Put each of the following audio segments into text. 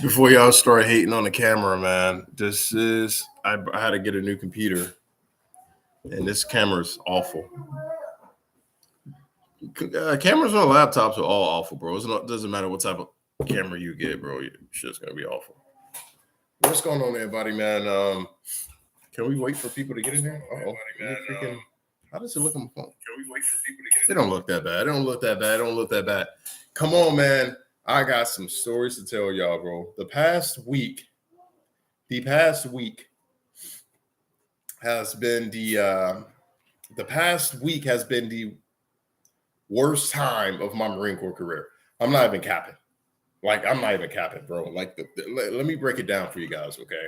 Before y'all start hating on the camera, man, I had to get a new computer, and this camera's awful. Cameras on laptops are all awful, bro. It doesn't matter what type of camera you get, bro. Your shit's gonna be awful. What's going on, everybody, man? Can we wait for people to get in here? How does it look on the phone? Can we wait for people to get in here? They don't look that bad. They don't look that bad. Come on, man. I got some stories to tell y'all, bro. The past week has been the worst time of my Marine Corps career. I'm not even capping, bro. Let me break it down for you guys, okay?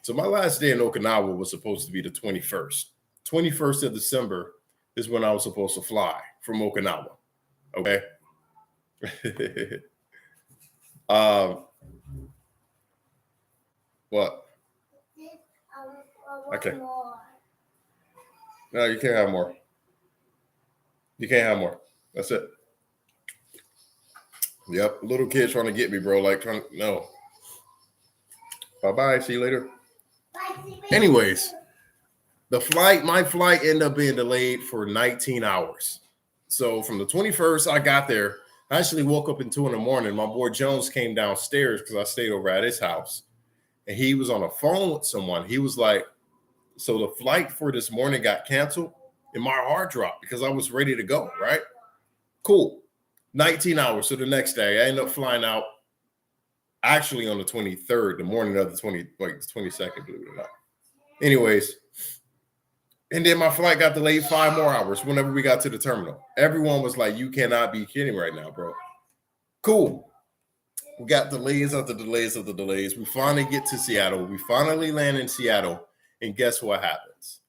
So my last day in Okinawa was supposed to be the 21st. 21st of December is when I was supposed to fly from Okinawa, okay? What? Okay. No, you can't have more. That's it. Yep, little kid trying to get me, bro. No. Bye-bye. See you later. Anyways, my flight ended up being delayed for 19 hours. So from the 21st, I got there. I actually woke up at 2 a.m. My boy Jones came downstairs because I stayed over at his house. And he was on a phone with someone. He was like, so the flight for this morning got canceled and my heart dropped because I was ready to go, right? Cool. 19 hours. So the next day, I ended up flying out actually on the 23rd, the morning of the 22nd, believe it or not. Anyways, and then my flight got delayed 5 more hours whenever we got to the terminal. Everyone was like, you cannot be kidding right now, bro. Cool. We got delays after delays after delays. We finally get to Seattle. We finally land in Seattle. And guess what happens?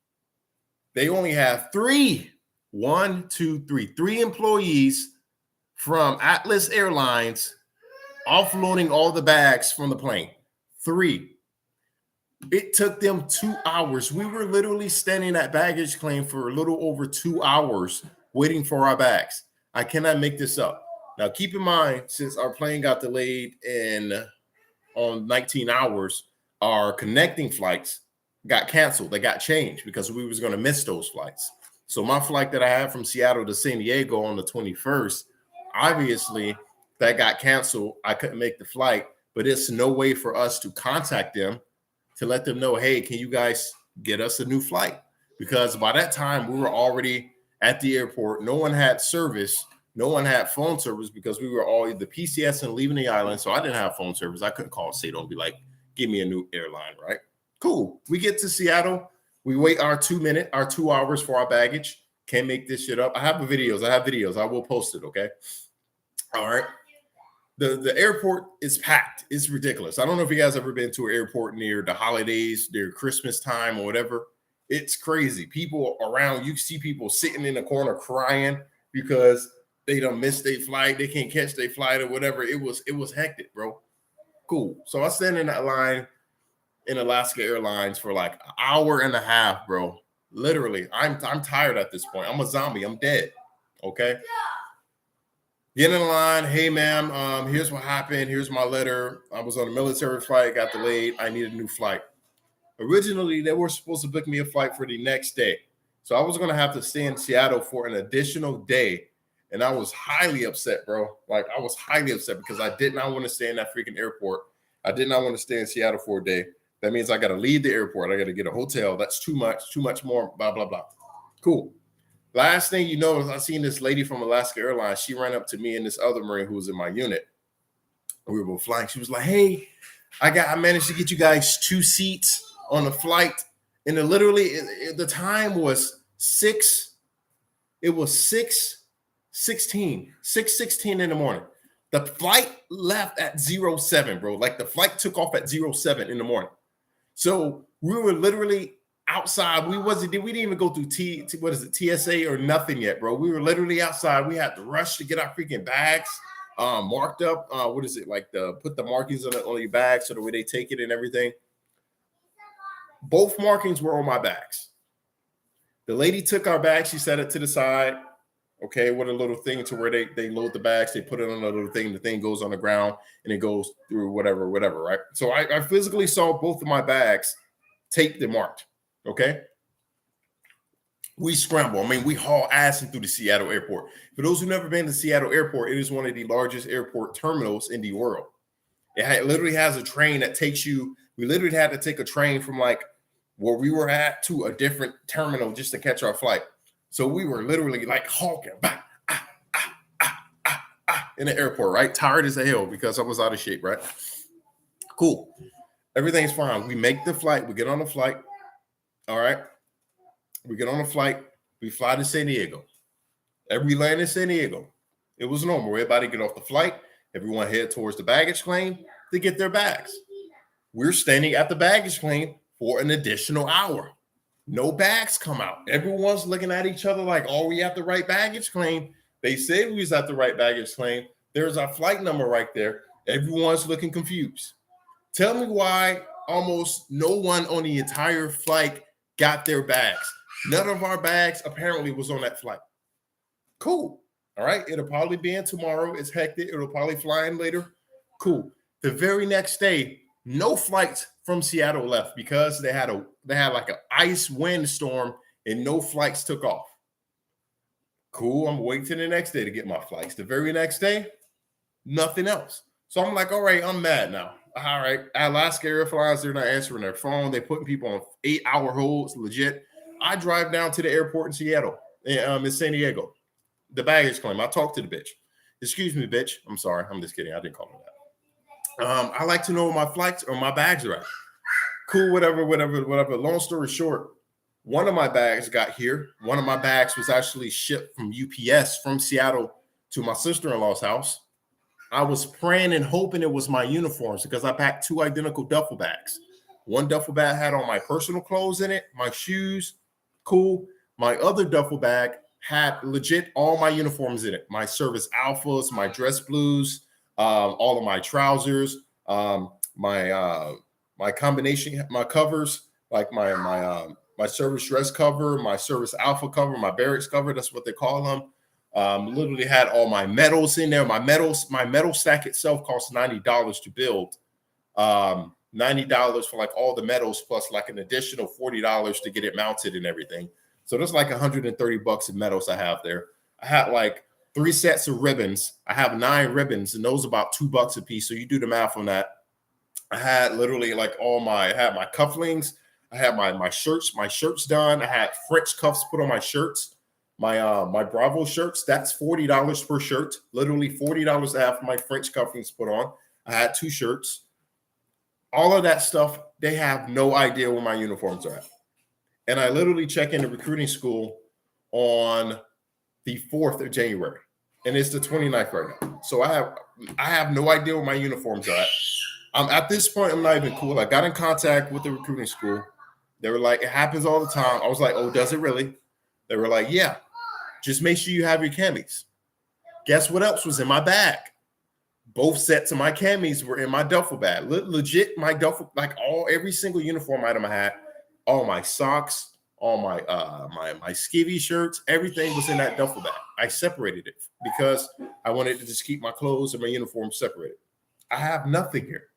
They only have 3 employees from Atlas Airlines offloading all the bags from the plane. 3. It took them 2 hours. We were literally standing at baggage claim for a little over 2 hours waiting for our bags. I cannot make this up. Now, keep in mind, since our plane got delayed on 19 hours, our connecting flights got canceled. They got changed because we was going to miss those flights. So my flight that I had from Seattle to San Diego on the 21st, obviously that got canceled. I couldn't make the flight, but it's no way for us to contact them to let them know, hey, can you guys get us a new flight? Because by that time we were already at the airport. No one had service. No one had phone service because we were all either PCS and leaving the island. So I didn't have phone service. I couldn't call Sato and be like, give me a new airline, right? Cool. We get to Seattle. We wait our 2 hours for our baggage. Can't make this shit up. I have videos. I will post it, okay? All right. The airport is packed. It's ridiculous. I don't know if you guys ever been to an airport near the holidays, near Christmas time or whatever. It's crazy. People around, you see people sitting in the corner crying because they done missed their flight. They can't catch their flight or whatever. It was hectic, bro. Cool. So I stand in that line in Alaska Airlines for like an hour and a half, bro. Literally, I'm tired at this point. I'm a zombie. I'm dead. Okay. Get in the line. Hey, ma'am. Here's what happened. Here's my letter. I was on a military flight. Got delayed. I need a new flight. Originally, they were supposed to book me a flight for the next day. So I was going to have to stay in Seattle for an additional day. And I was highly upset, bro. Like, I was highly upset because I did not want to stay in that freaking airport. I did not want to stay in Seattle for a day. That means I got to leave the airport. I got to get a hotel. That's too much more, blah, blah, blah. Cool. Last thing you know is I seen this lady from Alaska Airlines. She ran up to me and this other Marine who was in my unit. We were both flying. She was like, hey, I managed to get you guys 2 seats on the flight. And the time was 6. It was 6:16 in the morning. The flight left at 07, bro. Like the flight took off at 07 in the morning. So we were literally outside. We didn't even go through TSA or nothing yet, bro. We were literally outside. We had to rush to get our freaking bags marked up. Put the markings on your bag so the way they take it and everything. Both markings were on my bags. The lady took our bags. She set it to the side. okay, with a little thing to where they load the bags, they put it on a little thing, the thing goes on the ground and it goes through whatever, right? So I physically saw both of my bags taped and marked, okay? We scramble. I mean, we haul ass through the Seattle airport. For those who've never been to Seattle airport, it is one of the largest airport terminals in the world. It literally has a train that takes you, we literally had to take a train from like where we were at to a different terminal just to catch our flight. So we were literally like hawking in the airport, right? Tired as hell because I was out of shape, right? Cool. Everything's fine. We make the flight. We get on the flight. All right. We get on a flight. We fly to San Diego. We land in San Diego. It was normal. Everybody get off the flight. Everyone head towards the baggage claim to get their bags. We're standing at the baggage claim for an additional hour. No bags come out. Everyone's looking at each other like, oh, we at the right baggage claim. They said we was at the right baggage claim. There's our flight number right there. Everyone's looking confused. Tell me why almost no one on the entire flight got their bags. None of our bags apparently was on that flight. Cool. All right. It'll probably be in tomorrow. It's hectic. It'll probably fly in later. Cool. The very next day, no flights from Seattle left because they had like an ice windstorm and no flights took off. Cool. I'm waiting till the next day to get my flights. The very next day, nothing else. So I'm like, all right, I'm mad now. All right. Alaska Airlines, they're not answering their phone. They're putting people on 8-hour holds, legit. I drive down to the airport in Seattle, in San Diego. The baggage claim. I talked to the bitch. Excuse me, bitch. I'm sorry. I'm just kidding. I didn't call her that. I like to know where my flights or my bags are at. Cool, whatever. Long story short, one of my bags got here. One of my bags was actually shipped from UPS from Seattle to my sister-in-law's house. I was praying and hoping it was my uniforms because I packed 2 identical duffel bags. One duffel bag had all my personal clothes in it, my shoes, cool. My other duffel bag had legit all my uniforms in it. My service alphas, my dress blues, all of my trousers, my combination, my covers, like my service dress cover, my service alpha cover, my barracks cover. That's what they call them. Literally had all my medals in there. My medal stack itself cost $90 to build. $90 for like all the medals plus like an additional $40 to get it mounted and everything. So there's like $130 in medals I have there. I had like 3 sets of ribbons. I have 9 ribbons and those about $2 a piece. So you do the math on that. I had literally like I had my cufflinks. I had my shirts done. I had French cuffs put on my shirts. My Bravo shirts, that's $40 per shirt. Literally $40 to have my French cufflinks put on. I had 2 shirts. All of that stuff, they have no idea where my uniforms are at. And I literally check into recruiting school on the 4th of January. And it's the 29th right now. So I have no idea where my uniforms are at. At this point, I'm not even cool. I got in contact with the recruiting school. They were like, it happens all the time. I was like, oh, does it really? They were like, yeah, just make sure you have your camis. Guess what else was in my bag? Both sets of my camis were in my duffel bag. Legit, my duffel, like every single uniform item I had, all my socks, all my my skivvy shirts, everything was in that duffel bag. I separated it because I wanted to just keep my clothes and my uniform separated. I have nothing here.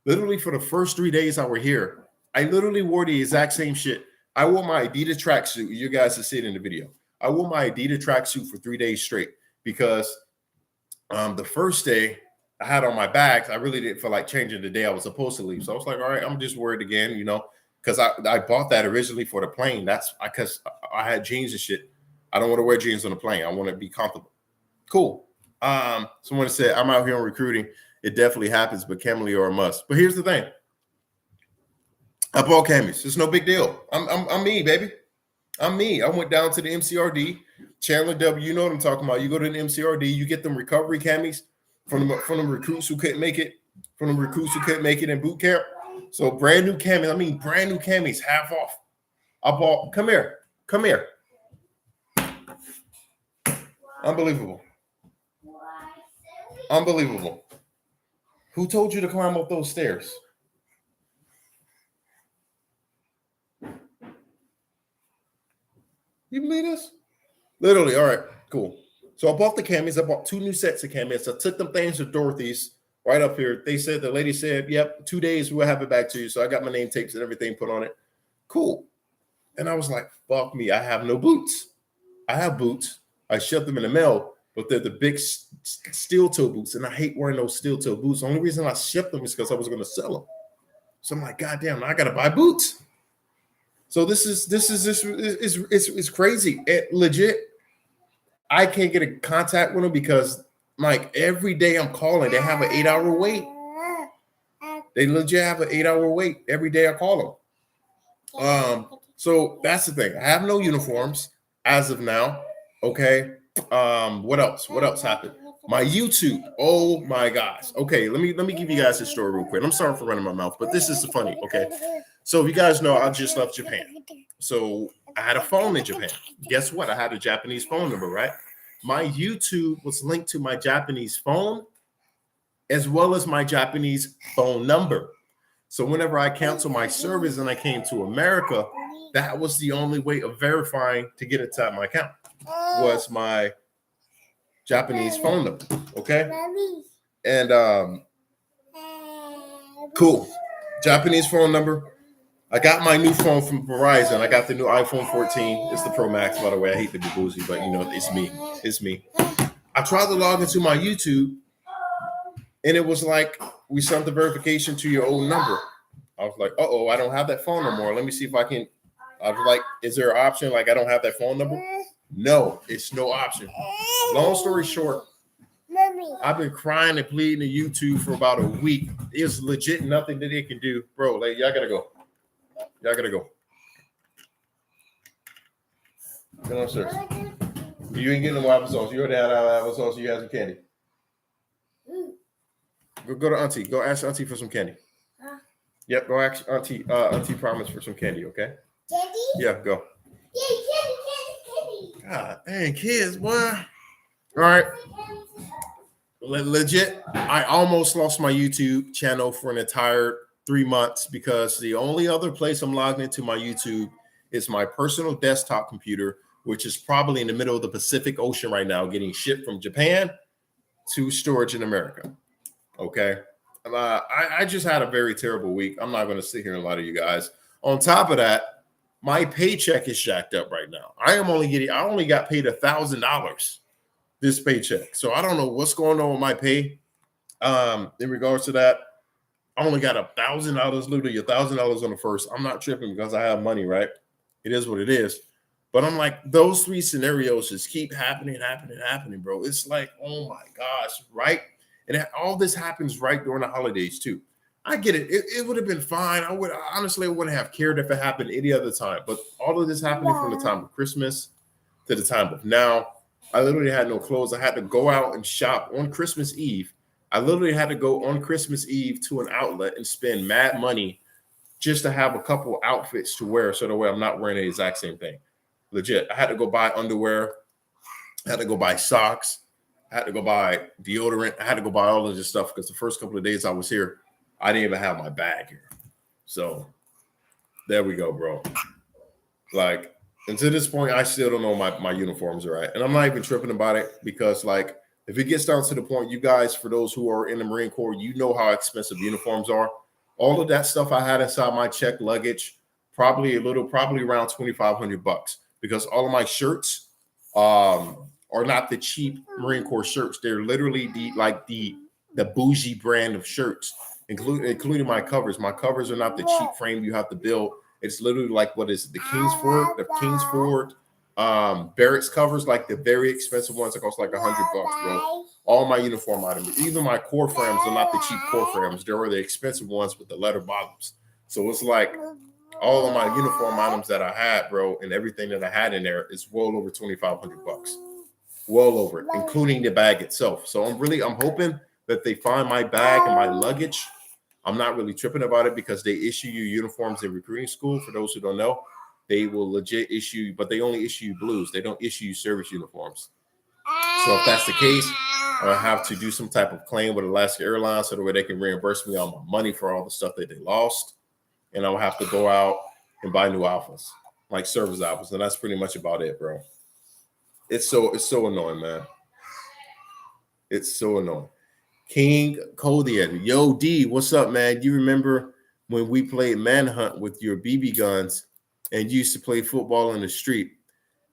Literally for the first 3 days I were here, I literally wore the exact same shit. I wore my Adidas tracksuit. You guys will see it in the video. I wore my Adidas tracksuit for 3 days straight because the first day I had on my bags, I really didn't feel like changing the day I was supposed to leave. So I was like, all right, I'm just worried again, because I bought that originally for the plane. That's because I had jeans and shit. I don't want to wear jeans on the plane. I want to be comfortable. Cool. Someone said, I'm out here on recruiting. It definitely happens, but Camille are a must. But here's the thing. I bought camis. It's no big deal. I'm me, baby. I'm me. I went down to the MCRD. Chandler W, you know what I'm talking about. You go to the MCRD, you get them recovery camis from the recruits who couldn't make it, in boot camp. So brand new camis, half off. I bought, come here. Unbelievable. Who told you to climb up those stairs? You believe this? Literally, all right, cool. So I bought the camis. I bought 2 new sets of camis. I took them things to Dorothy's right up here. The lady said, yep, 2 days, we'll have it back to you. So I got my name tapes and everything put on it. Cool. And I was like, fuck me, I have no boots. I have boots. I shipped them in the mail, but they're the big steel toe boots. And I hate wearing those steel toe boots. The only reason I shipped them is because I was going to sell them. So I'm like, God damn, I got to buy boots. So this is crazy. It legit. I can't get in contact with them because like every day I'm calling, they have an 8-hour wait. They legit have an 8-hour wait every day I call them. So that's the thing. I have no uniforms as of now. Okay. What else? What else happened? My YouTube. Oh my gosh. Okay, let me give you guys this story real quick. I'm sorry for running my mouth, but this is funny. Okay. So if you guys know, I just left Japan. So I had a phone in Japan. Guess what? I had a Japanese phone number, right? My YouTube was linked to my Japanese phone as well as my Japanese phone number. So whenever I canceled my service and I came to America, that was the only way of verifying to get inside my account was my Japanese phone number. Okay. And cool. Japanese phone number. I got my new phone from Verizon. I got the new iPhone 14. It's the Pro Max, by the way. I hate to be bougie, but you know, it's me. It's me. I tried to log into my YouTube, and it was like, we sent the verification to your old number. I was like, uh-oh, I don't have that phone no more. Let me see if I can. I was like, is there an option? Like, I don't have that phone number? No, it's no option. Long story short, I've been crying and pleading to YouTube for about a week. It's legit nothing that they can do. Bro, like, y'all gotta go. Y'all gotta go. Come on, sir. You ain't getting no applesauce. You already had applesauce. You had some candy. Go to Auntie. Go ask Auntie for some candy. Yep, go ask Auntie. Auntie promised for some candy, okay? Candy? Yeah, go. Yeah, candy. God dang, kids, boy. All right. Legit, I almost lost my YouTube channel for an entire 3 months because the only other place I'm logged into my YouTube is my personal desktop computer, which is probably in the middle of the Pacific Ocean right now, getting shipped from Japan to storage in America. Okay. I just had a very terrible week. I'm not going to sit here and lie to you guys. On top of that, my paycheck is jacked up right now. I only got paid $1,000 this paycheck. So I don't know what's going on with my pay. In regards to that, I only got $1,000, literally $1,000 on the first. I'm not tripping because I have money, right? It is what it is. But I'm like, those 3 scenarios just keep happening, bro. It's like, oh my gosh, right? And all this happens right during the holidays too. I get it. It would have been fine. I wouldn't have cared if it happened any other time. But all of this happening from the time of Christmas to the time of now, I literally had no clothes. I had to go out and shop on Christmas Eve. I literally had to go on Christmas Eve to an outlet and spend mad money just to have a couple outfits to wear so that way I'm not wearing the exact same thing. Legit. I had to go buy underwear. I had to go buy socks. I had to go buy deodorant. I had to go buy all of this stuff because the first couple of days I was here, I didn't even have my bag here. So there we go, bro. Like, and to this point, I still don't know my uniforms are right. And I'm not even tripping about it because, like, if it gets down to the point, you guys, for those who are in the Marine Corps, you know how expensive uniforms are. All of that stuff I had inside my checked luggage, probably around $2,500 because all of my shirts are not the cheap Marine Corps shirts. They're literally the bougie brand of shirts, including my covers. My covers are not the cheap frame you have to build. It's literally like, what is it? The Kingsford barracks covers, like the very expensive ones that cost like $100, bro. All my uniform items, even my core frames are not the cheap core frames. They were the expensive ones with the leather bottoms. So it's like all of my uniform items that I had, bro, and everything that I had in there is well over $2,500. Well over it, including the bag itself. So I'm hoping that they find my bag and my luggage. I'm not really tripping about it because they issue you uniforms in recruiting school. For those who don't know, they will legit issue, but they only issue you blues. They don't issue you service uniforms. So if that's the case, I'm gonna have to do some type of claim with Alaska Airlines so that way they can reimburse me all my money for all the stuff that they lost. And I'll have to go out and buy new outfits, like service outfits. And that's pretty much about it, bro. It's so annoying, man. It's so annoying. King Kodian. Yo, D, what's up, man? You remember when we played Manhunt with your BB guns and used to play football in the street?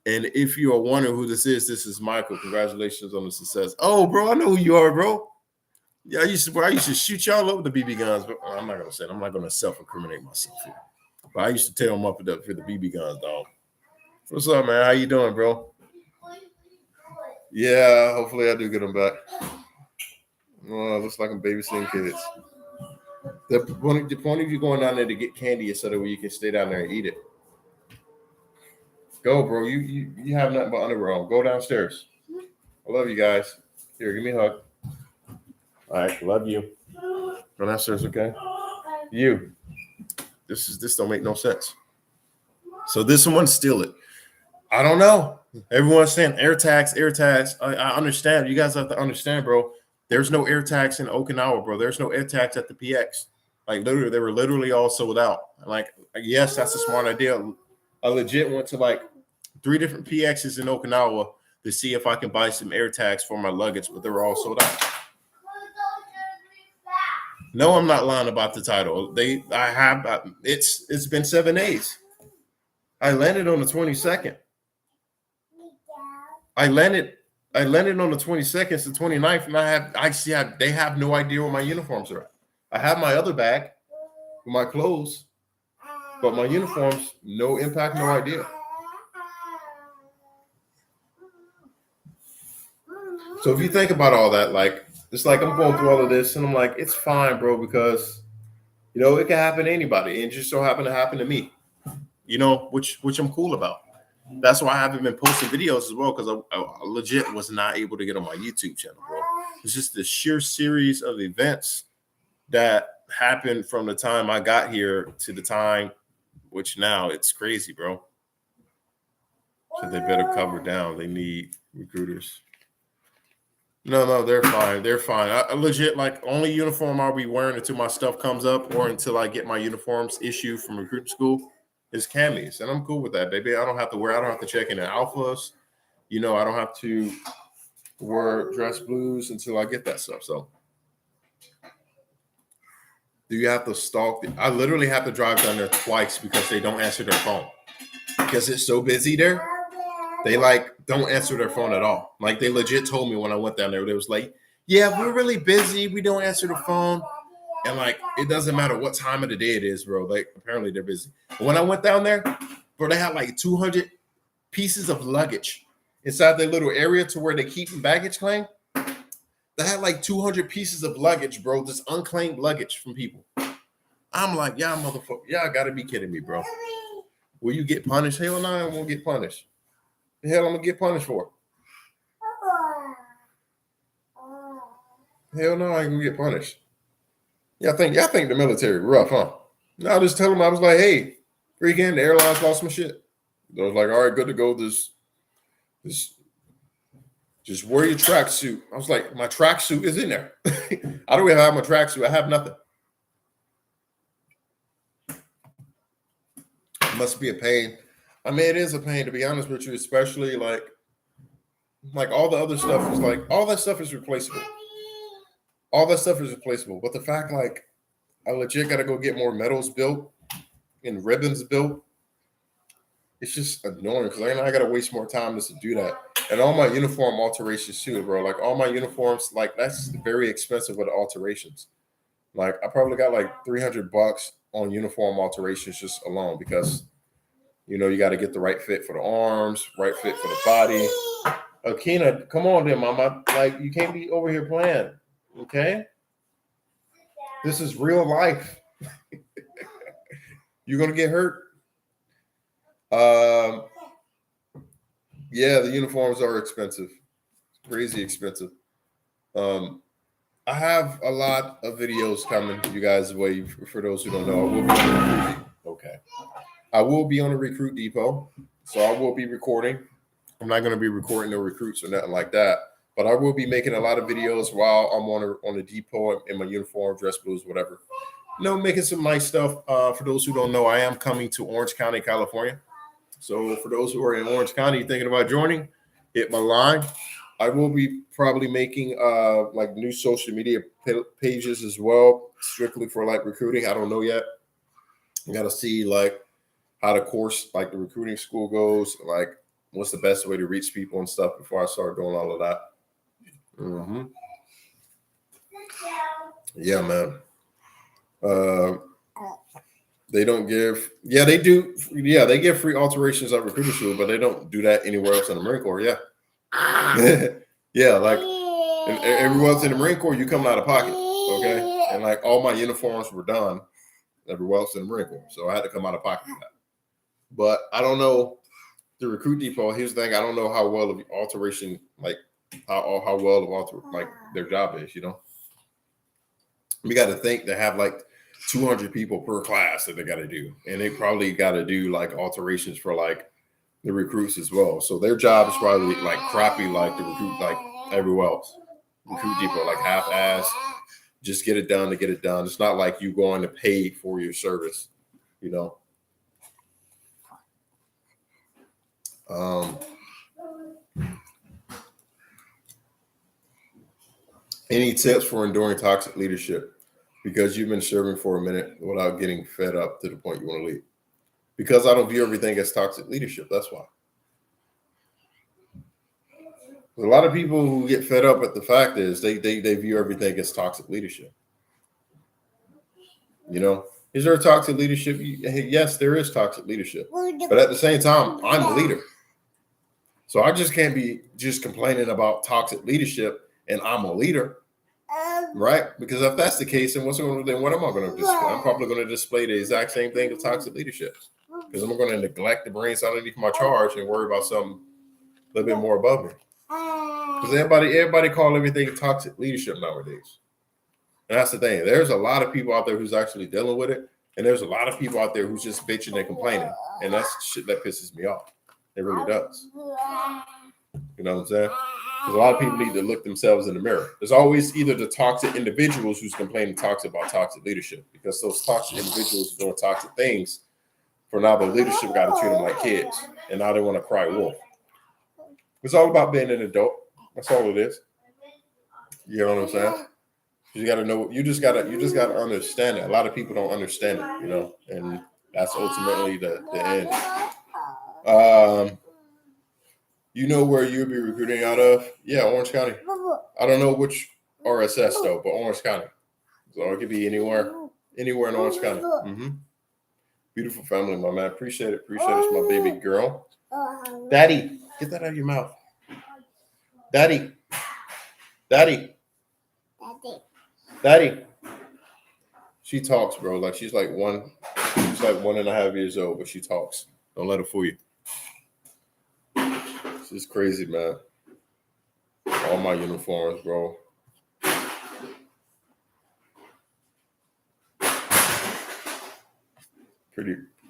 And if you are wondering who this is Michael. Congratulations on the success. Oh, bro, I know who you are, bro. Yeah, I used to shoot y'all over the BB guns, but I'm not gonna say it. I'm not gonna self-incriminate myself here. But I used to tear them up for the BB guns, dog. What's up, man? How you doing, bro? Yeah, hopefully I do get them back. Oh, looks like I'm babysitting kids. The point of you going down there to get candy is so that way you can stay down there and eat it. Go, bro. You have nothing but underwear on. Go downstairs. I love you guys. Here, give me a hug. All right, love you. Go downstairs, okay? You. This don't make no sense. So this one steal it. I don't know. Everyone's saying air tax, air tax. I understand. You guys have to understand, bro. There's no air tax in Okinawa, bro. There's no air tax at the PX. Like literally, they were literally all sold out. Like, yes, that's a smart idea. I legit went to like 3 different PXs in Okinawa to see if I can buy some air tags for my luggage, but they were all sold out. No, I'm not lying about the title. It's been 7 days. I landed on the 22nd. I landed on the 22nd, it's the 29th, and they have no idea where my uniforms are at. I have my other bag with my clothes, but my uniforms, no impact, no idea. So if you think about all that, like, it's like I'm going through all of this, and I'm like, it's fine, bro, because, it can happen to anybody, and it just so happened to happen to me, which I'm cool about. That's why I haven't been posting videos as well, because I legit was not able to get on my YouTube channel, bro. It's just the sheer series of events that happened from the time I got here to the time, which now it's crazy, bro. So they better cover down. They need recruiters. No, they're fine. They're fine. I legit, like, only uniform I'll be wearing until my stuff comes up or until I get my uniforms issued from recruiting school is camis, and I'm cool with that, baby. I don't have to check in the alphas. I don't have to wear dress blues until I get that stuff. So do you have to stalk? I literally have to drive down there twice because they don't answer their phone because it's so busy there. They don't answer their phone at all. Like, they legit told me when I went down there, they was like, yeah, we're really busy. We don't answer the phone. And like, it doesn't matter what time of the day it is, bro. Like, apparently they're busy. But when I went down there, bro, they had like 200 pieces of luggage inside their little area to where they keep baggage claim. They had like 200 pieces of luggage, bro. This unclaimed luggage from people. I'm like, yeah, motherfucker. Yeah, I gotta be kidding me, bro. Will you get punished? Hell no, I won't get punished. The hell I'm gonna get punished for? Hell no, I ain't gonna get punished. Y'all think the military rough, huh? No, I just tell them, I was like, hey, freaking, the airlines lost my shit. I was like, all right, good to go. Just wear your tracksuit. I was like, my tracksuit is in there. I don't even have my tracksuit. I have nothing. It must be a pain. I mean, it is a pain, to be honest with you, especially like all the other stuff is like, all that stuff is replaceable. All that stuff is replaceable. But the fact, like, I legit got to go get more medals built and ribbons built. It's just annoying because I got to waste more time just to do that. And all my uniform alterations too, bro. Like, all my uniforms, like, that's very expensive with the alterations. Like, I probably got like $300 on uniform alterations just alone because, you got to get the right fit for the arms, right fit for the body. Akina, come on then, mama. Like, you can't be over here playing, okay? This is real life. You're going to get hurt. Yeah, the uniforms are expensive. Crazy expensive. I have a lot of videos coming, you guys' way. For those who don't know, I will be on the Recruit Depot, so I will be recording. I'm not going to be recording no recruits or nothing like that, but I will be making a lot of videos while I'm on the depot in my uniform, dress blues, whatever. Making some nice stuff. For those who don't know, I am coming to Orange County, California. So for those who are in Orange County thinking about joining, hit my line. I will be probably making like new social media pages as well, strictly for like recruiting. I don't know yet. I got to see like how the course, like the recruiting school goes, like what's the best way to reach people and stuff before I start doing all of that. Mm-hmm. Yeah, man. They don't give. Yeah, they do. Yeah, they give free alterations at recruiting school, but they don't do that anywhere else in the Marine Corps. Yeah. Yeah, like and everywhere else in the Marine Corps, you coming out of pocket. Okay. And like all my uniforms were done everywhere else in the Marine Corps. So I had to come out of pocket for that. But I don't know the recruit depot. Here's the thing: I don't know how well of the alteration, like how well of like their job is. You know, we got to think they have like 200 people per class that they got to do, and they probably got to do like alterations for like the recruits as well. So their job is probably like crappy, like the recruit, like everywhere else. Recruit depot, like half-ass, just get it done to get it done. It's not like you going to pay for your service, you know. Any tips for enduring toxic leadership? Because you've been serving for a minute without getting fed up to the point you want to leave. Because I don't view everything as toxic leadership. That's why. A lot of people who get fed up at the fact is they view everything as toxic leadership. You know, is there toxic leadership? Yes, there is toxic leadership. But at the same time, I'm a leader. So I just can't be just complaining about toxic leadership and I'm a leader. Right? Because if that's the case, then what am I going to display? I'm probably going to display the exact same thing of toxic leadership. Because I'm going to neglect the brains underneath my charge and worry about something a little bit more above me. Because everybody call everything toxic leadership nowadays. And that's the thing. There's a lot of people out there who's actually dealing with it. And there's a lot of people out there who's just bitching and complaining. And that's shit that pisses me off. It really does. You know what I'm saying? Because a lot of people need to look themselves in the mirror. There's always either the toxic individuals who's complaining toxic about toxic leadership, because those toxic individuals are doing toxic things. For now, the leadership got to treat them like kids, and now they want to cry wolf. It's all about being an adult. That's all it is. You know what I'm saying? You got to know. You just got to understand it. A lot of people don't understand it, you know, and that's ultimately the end. You know where you'll be recruiting out of? Yeah, Orange County. I don't know which RSS though, but Orange County. So it could be anywhere in Orange County. Mm-hmm. Beautiful family, my man. Appreciate it. It's my baby girl. Daddy, get that out of your mouth. Daddy. She talks, bro. Like she's like 1.5 years old, but she talks. Don't let her fool you. It's crazy, man. All my uniforms, bro.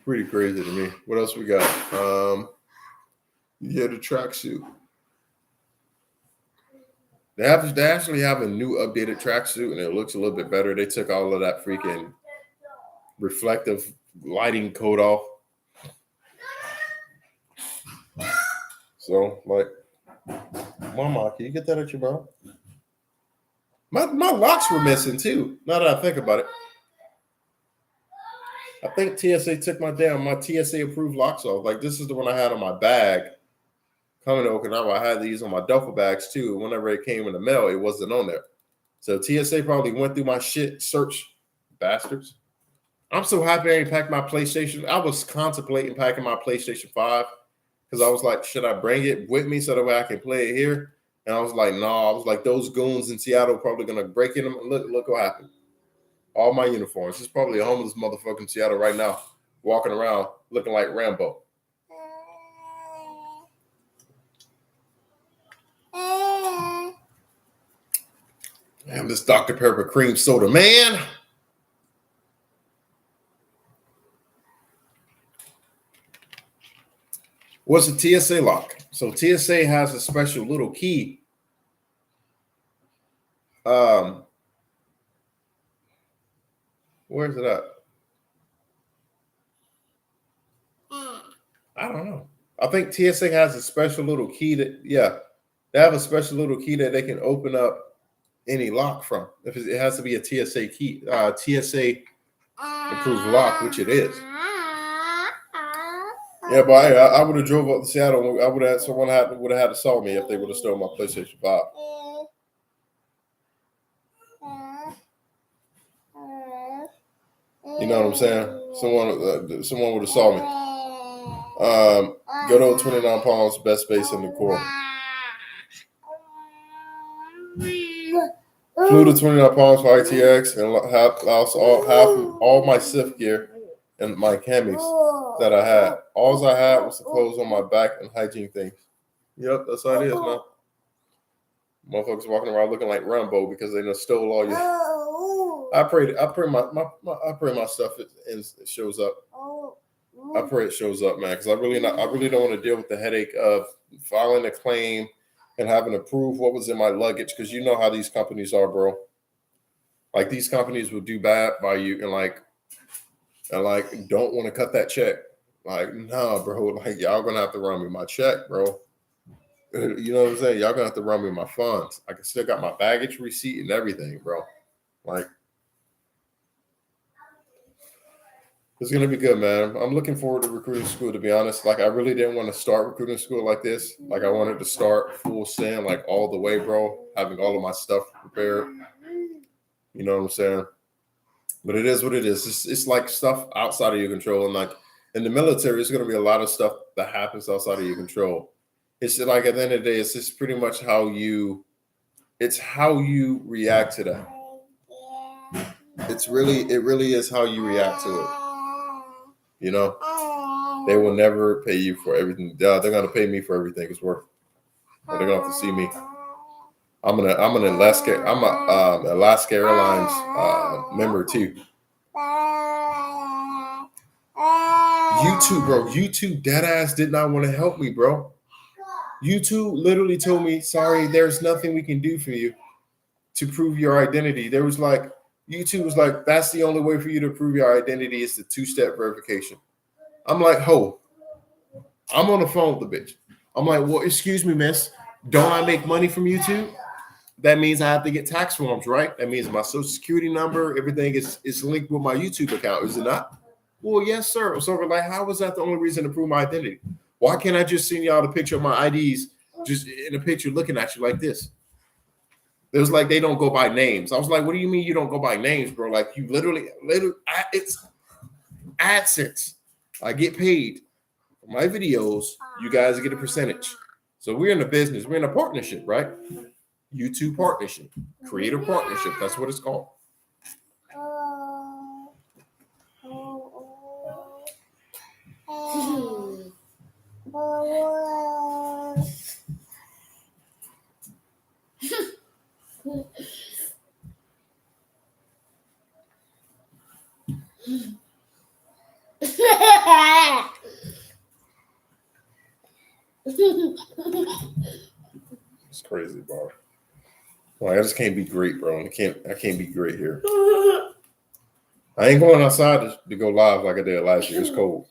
Pretty crazy to me. What else we got? Yeah, the tracksuit. They actually have a new updated tracksuit, and it looks a little bit better. They took all of that freaking reflective lighting coat off. So, like, Mama, can you get that at your mouth? My locks were missing too. Now that I think about it, I think TSA took my TSA approved locks off. Like this is the one I had on my bag coming to Okinawa. I had these on my duffel bags too. Whenever it came in the mail, it wasn't on there. So TSA probably went through my shit, search bastards. I'm so happy I ain't packed my PlayStation. I was contemplating packing my PlayStation 5 because I was like, should I bring it with me so that way I can play it here? And I was like, no. I was like, those goons in Seattle probably gonna break in them. Look what happened. All my uniforms. There's probably a homeless motherfucker in Seattle right now walking around looking like Rambo. Damn, this Dr. Pepper cream soda, man. What's a TSA lock? So TSA has a special little key. Where's it at? I don't know. I think TSA has a special little key that, yeah. They have a special little key that they can open up any lock from. If it has to be a TSA key, TSA approved lock, which it is. Yeah, but hey, I would have drove up to Seattle. I would have someone would have had to saw me if they would have stolen my PlayStation 5. You know what I'm saying? Someone would have saw me. Good old 29 Palms, best space in the core. Flew to 29 Palms for ITX and lost half of all my SIF gear and my camis that I had. All I had was the clothes on my back and hygiene things. Yep, that's how it is, man. Motherfuckers walking around looking like Rambo because they done stole all your. I pray my stuff it shows up. I pray it shows up, man, because I really don't want to deal with the headache of filing a claim and having to prove what was in my luggage, because you know how these companies are, bro. Like, these companies will do bad by you and don't want to cut that check. Like, nah, bro. Like, y'all gonna have to run me my check, bro. You know what I'm saying? Y'all gonna have to run me my funds. I still got my baggage receipt and everything, bro. Like, it's gonna be good, man. I'm looking forward to recruiting school, to be honest. Like, I really didn't want to start recruiting school like this. Like, I wanted to start full send, like all the way, bro. Having all of my stuff prepared. You know what I'm saying? But it is what it is. It's like stuff outside of your control. And like in the military, it's gonna be a lot of stuff that happens outside of your control. It's like at the end of the day, it's just pretty much how you react to that. It really is how you react to it. You know, they will never pay you for everything. They're gonna pay me for everything it's worth. Or they're gonna have to see me. I'm an Alaska Airlines member too. YouTube, bro. YouTube dead ass did not want to help me, bro. YouTube literally told me, sorry, there's nothing we can do for you to prove your identity. YouTube was like, that's the only way for you to prove your identity is the 2-step verification. I'm like, ho, I'm on the phone with the bitch. I'm like, well, excuse me, miss, don't I make money from YouTube? That means I have to get tax forms, right? That means my social security number, everything is linked with my YouTube account, is it not? Well, yes, sir. So we're like, how is that the only reason to prove my identity? Why can't I just send y'all the picture of my IDs just in a picture looking at you like this? It was like they don't go by names. I was like, what do you mean you don't go by names, bro? Like, you literally, it's AdSense. I get paid for my videos. You guys get a percentage. So we're in a business. We're in a partnership, right? YouTube partnership, creator partnership. That's what it's called. It's crazy, bro. Like, I just can't be great, bro. I can't be great here. I ain't going outside to go live like I did last year. It's cold.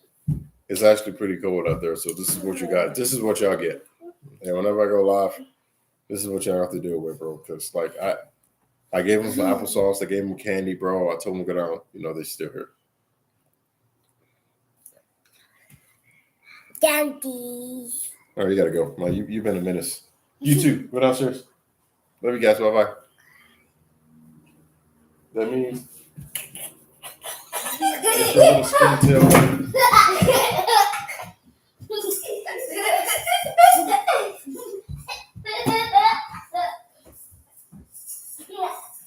It's actually pretty cold out there. So this is what you got. This is what y'all get. And whenever I go live, this is what y'all have to deal with, bro. Because like I gave them some applesauce. I gave them candy, bro. I told them to go down. You know, they're still here. Daddy. All right, you gotta go. Well, you've been a menace. You too. Go downstairs. Love you guys. Bye bye. That means it's your little skinny tail.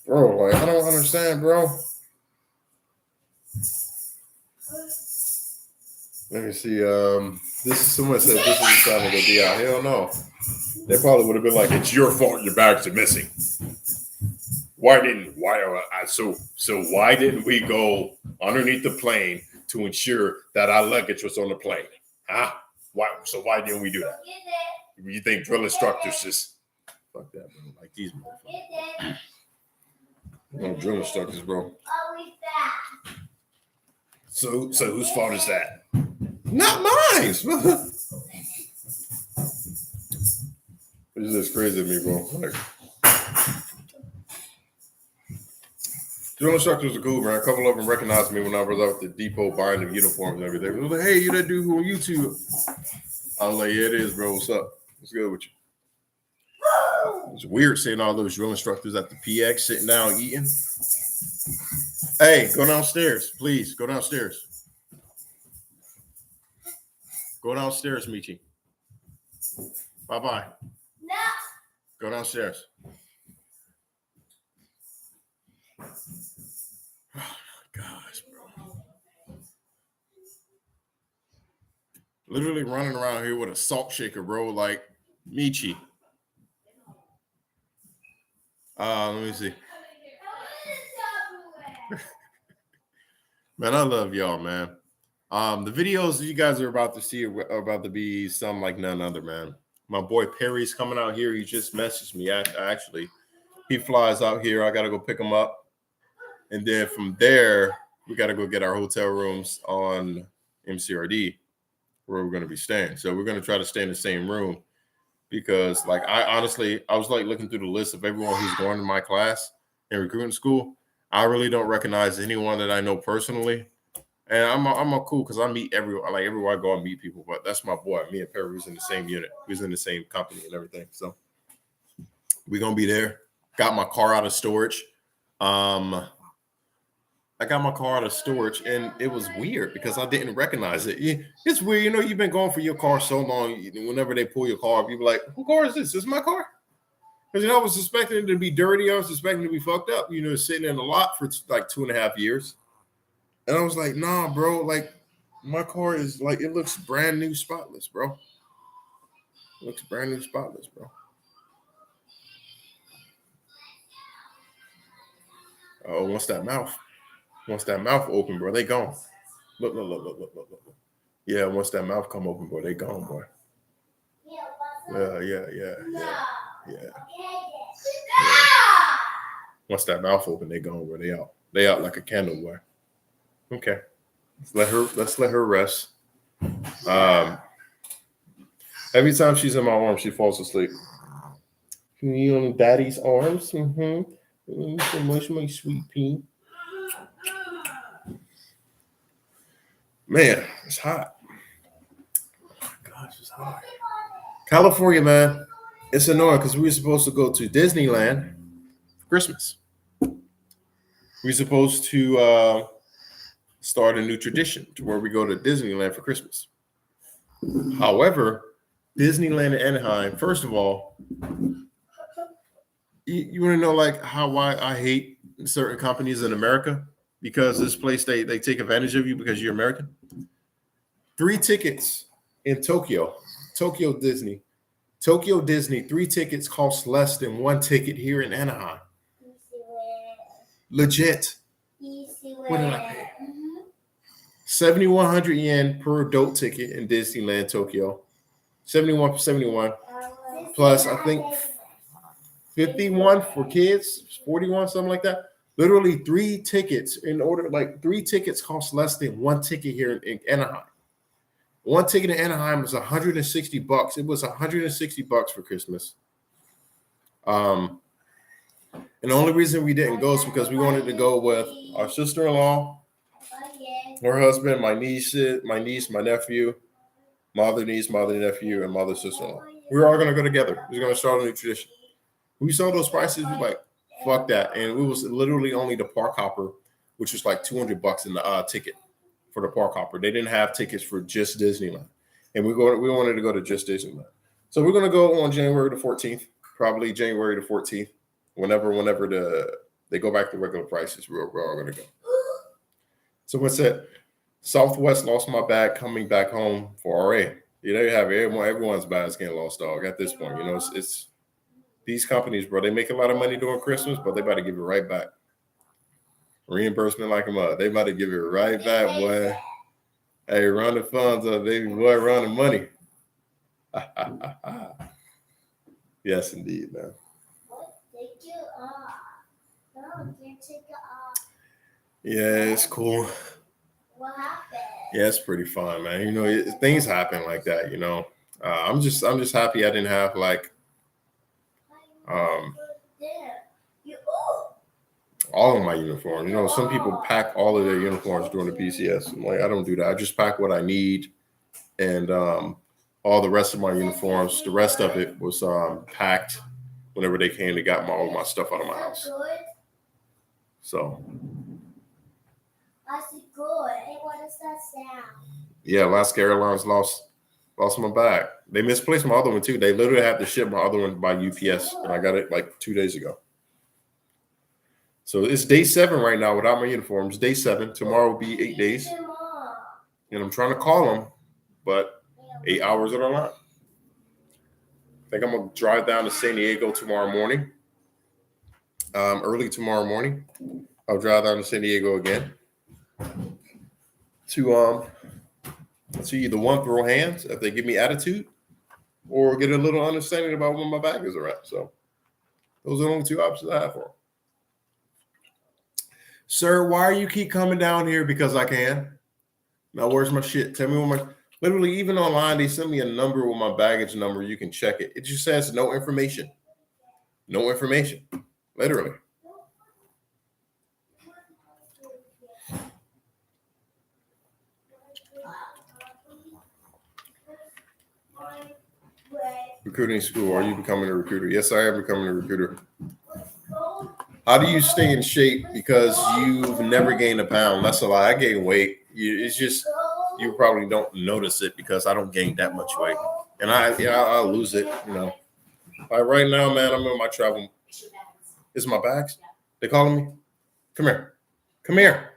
Bro, like, I don't understand, bro. Let me see. Someone said this is the sign of the DI. Hell no. They probably would have been like, it's your fault your bags are missing. Why didn't we go underneath the plane to ensure that our luggage was on the plane? Huh? Why didn't we do that? You think drill instructors just fuck that, bro? Like these motherfuckers. No drill instructors, bro. So whose fault is that? Not mine. It's just crazy to me, bro. Like, drill instructors are cool, man. A couple of them recognized me when I was out at the depot buying the uniforms and everything. They was like, "Hey, you that dude who on YouTube?" I was like, "Yeah, it is, bro. What's up? What's good with you?" It's weird seeing all those drill instructors at the PX sitting down eating. Hey, go downstairs, please. Go downstairs. Go downstairs, Michi. Bye-bye. No. Go downstairs. Oh my gosh, bro. Literally running around here with a salt shaker, bro, like Michi. Let me see. Man, I love y'all, man. The videos you guys are about to see are about to be some like none other, man. My boy Perry's coming out here. He just messaged me. Actually, he flies out here. I got to go pick him up. And then from there, we got to go get our hotel rooms on MCRD where we're going to be staying. So we're going to try to stay in the same room because like, I was like looking through the list of everyone who's going to my class in recruiting school. I really don't recognize anyone that I know personally. And I'm a cool because I meet everyone. Like everywhere I go, I meet people. But that's my boy. Me and Perry was in the same unit. We was in the same company and everything. So we're gonna be there. Got my car out of storage. I got my car out of storage, and it was weird because I didn't recognize it. It's weird, you know. You've been going for your car so long. Whenever they pull your car up, you be like, "Whose car is this? This is my car." Because I was suspecting it to be dirty. I was suspecting it to be fucked up. Sitting in a lot for like 2.5 years. And I was like, nah, bro, like my car is like, it looks brand new, spotless, bro. It looks brand new, spotless, bro. Oh, once that mouth open, bro, they gone. Look. Yeah, once that mouth come open, bro, they gone, boy. Yeah. Once that mouth open, they gone, bro. They out. They out like a candle, boy. Okay. Let's let her rest. Every time she's in my arms, she falls asleep. You on daddy's arms? Mm-hmm. So much, my sweet pea. Man, it's hot. Oh my gosh, it's hot. California, man. It's annoying because we were supposed to go to Disneyland for Christmas. We were supposed to start a new tradition to where we go to Disneyland for Christmas. However, Disneyland in Anaheim, first of all, you want to know like why I hate certain companies in America? Because this place, they take advantage of you because you're American. 3 tickets in Tokyo Disney, 3 tickets cost less than 1 ticket here in Anaheim. Legit. What did I pay? 7,100 yen per adult ticket in Disneyland Tokyo. 71 plus I think 51 for kids, 41, something like that. Literally 3 tickets in order, like 3 tickets cost less than 1 ticket here in Anaheim. 1 ticket in Anaheim was $160. It was $160 for Christmas. And the only reason we didn't go is because we wanted to go with our sister-in-law, her husband, my niece, my nephew, my other niece, my other nephew, and my other sister-in-law. We were all going to go together. We were going to start a new tradition. We saw those prices, we were like, fuck that. And it was literally only the park hopper, which was like $200 in the ticket for the park hopper. They didn't have tickets for just Disneyland. And we wanted to go to just Disneyland. So we're going to go on January the 14th, probably January the 14th, whenever they go back to regular prices, we're all going to go. So what's that? Southwest lost my bag coming back home for RA. You have everyone's bags getting lost, dog, at this point. It's these companies, bro, they make a lot of money during Christmas, but they about to give it right back. Reimbursement like a mother. They about to give it right back, boy. Hey, run the funds up, baby boy, run the money. Yes, indeed, man. Yeah, it's cool. What happened? Yeah, it's pretty fun, man. Things happen like that. I'm just happy I didn't have like All of my uniforms. You know, some people pack all of their uniforms during the PCS. I'm like, I don't do that. I just pack what I need, and all the rest of my uniforms, the rest of it was packed whenever they came. They got all my stuff out of my house. So. That's good. Hey, what does that sound? Yeah, Alaska Airlines lost my bag. They misplaced my other one too. They literally had to ship my other one by UPS, and I got it like 2 days ago. So it's day 7 right now without my uniforms. Day 7. Tomorrow will be 8 days. And I'm trying to call them, but 8 hours on the line. I think I'm going to drive down to San Diego tomorrow morning. Early tomorrow morning. I'll drive down to San Diego again to either one, throw hands if they give me attitude, or get a little understanding about where my bag is at. So those are the only 2 options I have for them. Sir, why you keep coming down here? Because I can. Now, where's my shit? Tell me where my... Literally, even online, they send me a number with my baggage number. You can check it. It just says no information. No information. Literally. Recruiting school. Are you becoming a recruiter? Yes, I am becoming a recruiter. How do you stay in shape? Because you've never gained a pound. That's a lie. I gain weight. It's just you probably don't notice it because I don't gain that much weight, and I'll lose it. You know, like right now, man, I'm in my travel. It's my bags. They calling me. Come here. Come here.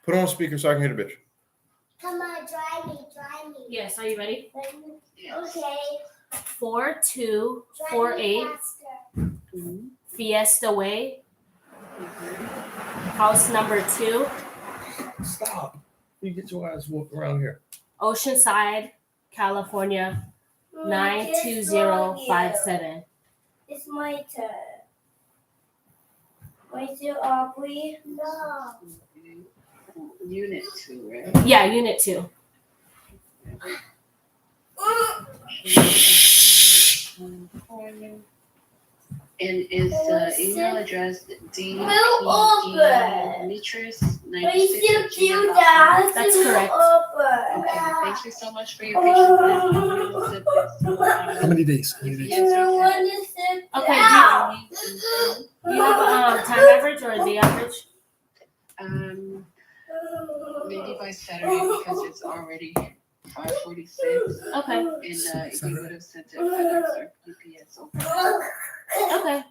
Put on speaker so I can hear the bitch. Come on, drive me. Yes, are you ready? Okay. 4248 Fiesta Way. House number 2. Stop. You get your ass whooped around here. Oceanside, California, 92057. It's my turn. My turn, Aubrey. No. Unit 2, right? Yeah, Unit 2. And is the email address dpmitris96@gmail.com? That's correct. Okay, thank you so much for your patience. How many days? Okay, do you have time average or day average? Maybe by Saturday because it's already 5:46. Okay. And we would have sent it FedEx or UPS. Okay.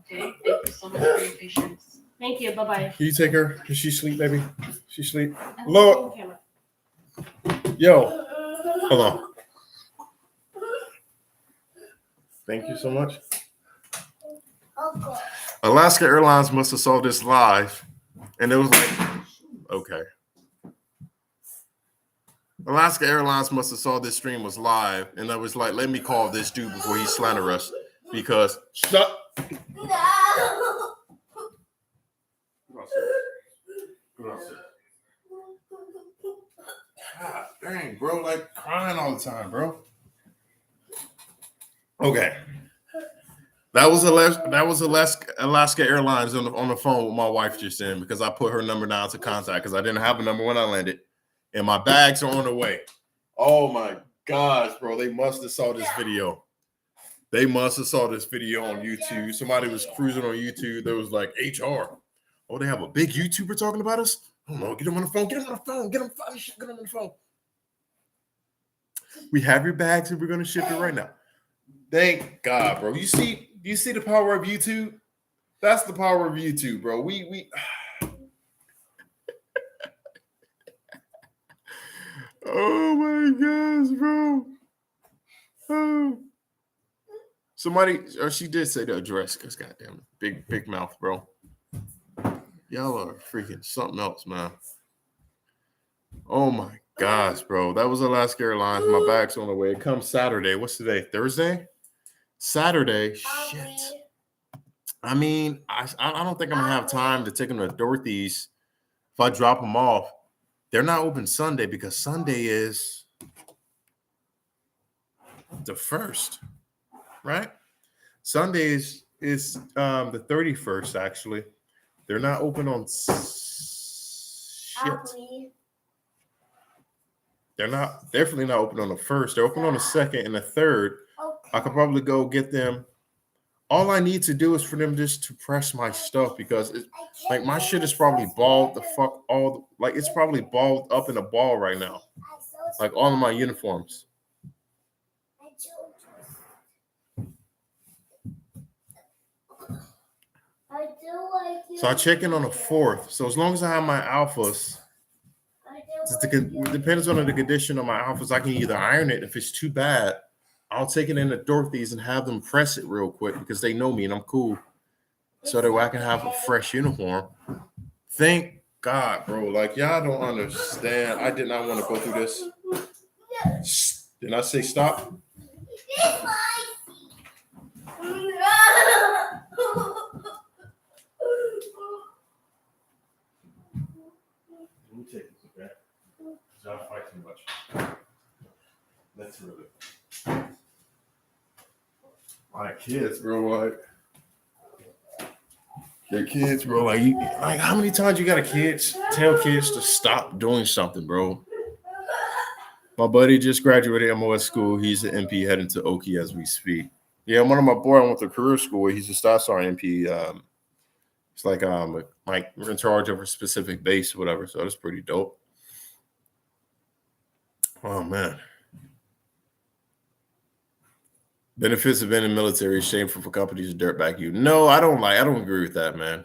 Okay. Thank you so much for your patience. Thank you. Bye-bye. Can you take her? Does she sleep, baby? She sleep? Look. Yo. Hold on. Thank you so much. Alaska Airlines must have saw this live, and it was like, okay. Alaska Airlines must have saw this stream was live, and I was like, let me call this dude before he slander us, because shut. God dang, bro, like crying all the time, bro. Okay. That was Alaska Airlines on the phone with my wife just then, because I put her number down to contact because I didn't have a number when I landed, and my bags are on the way. Oh my gosh, bro! They must have saw this video. They must have saw this video on YouTube. Somebody was cruising on YouTube. There was like HR. Oh, they have a big YouTuber talking about us. I don't know. Get him on the phone. Get him on the phone. Get him on the phone. We have your bags and we're gonna ship it right now. Thank God, bro. You see the power of YouTube? That's the power of YouTube, bro. We oh my gosh, bro. Oh. Somebody, or she did say the address, because goddamn, big mouth, bro. Y'all are freaking something else, man. Oh my gosh, bro. That was Alaska Airlines. My bag's on the way. It comes Saturday. What's today? Thursday? Saturday. Shit. I mean, I don't think I'm gonna have time to take them to Dorothy's if I drop them off. They're not open Sunday because Sunday is the 1st, right? Sundays is the 31st, actually. They're not open on shit. Aubrey. They're not definitely not open on the 1st. They're open on the 2nd and the 3rd. Okay. I could probably go get them. All I need to do is for them just to press my stuff because it's like my shit is probably balled the fuck all like it's probably balled up in a ball right now. Like all of my uniforms. So I check in on the 4th. So as long as I have my alphas, it depends on the condition of my alphas. I can either iron it. If it's too bad, I'll take it into Dorothy's and have them press it real quick because they know me and I'm cool. So that way I can have a fresh uniform. Thank God, bro. Like, y'all don't understand. I did not want to go through this. Did I say stop? Let me take this, okay? Y'all fight too much. That's really. My kids, bro, like. Your kids, bro, like how many times you gotta tell kids to stop doing something, bro? My buddy just graduated MOS school. He's an MP heading to Oki as we speak. Yeah, one of my boys went to career school. He's a Star MP. It's like we're in charge of a specific base or whatever. So that's pretty dope. Oh man. Benefits of being in the military is shameful for companies to dirtbag you. No, I don't agree with that, man.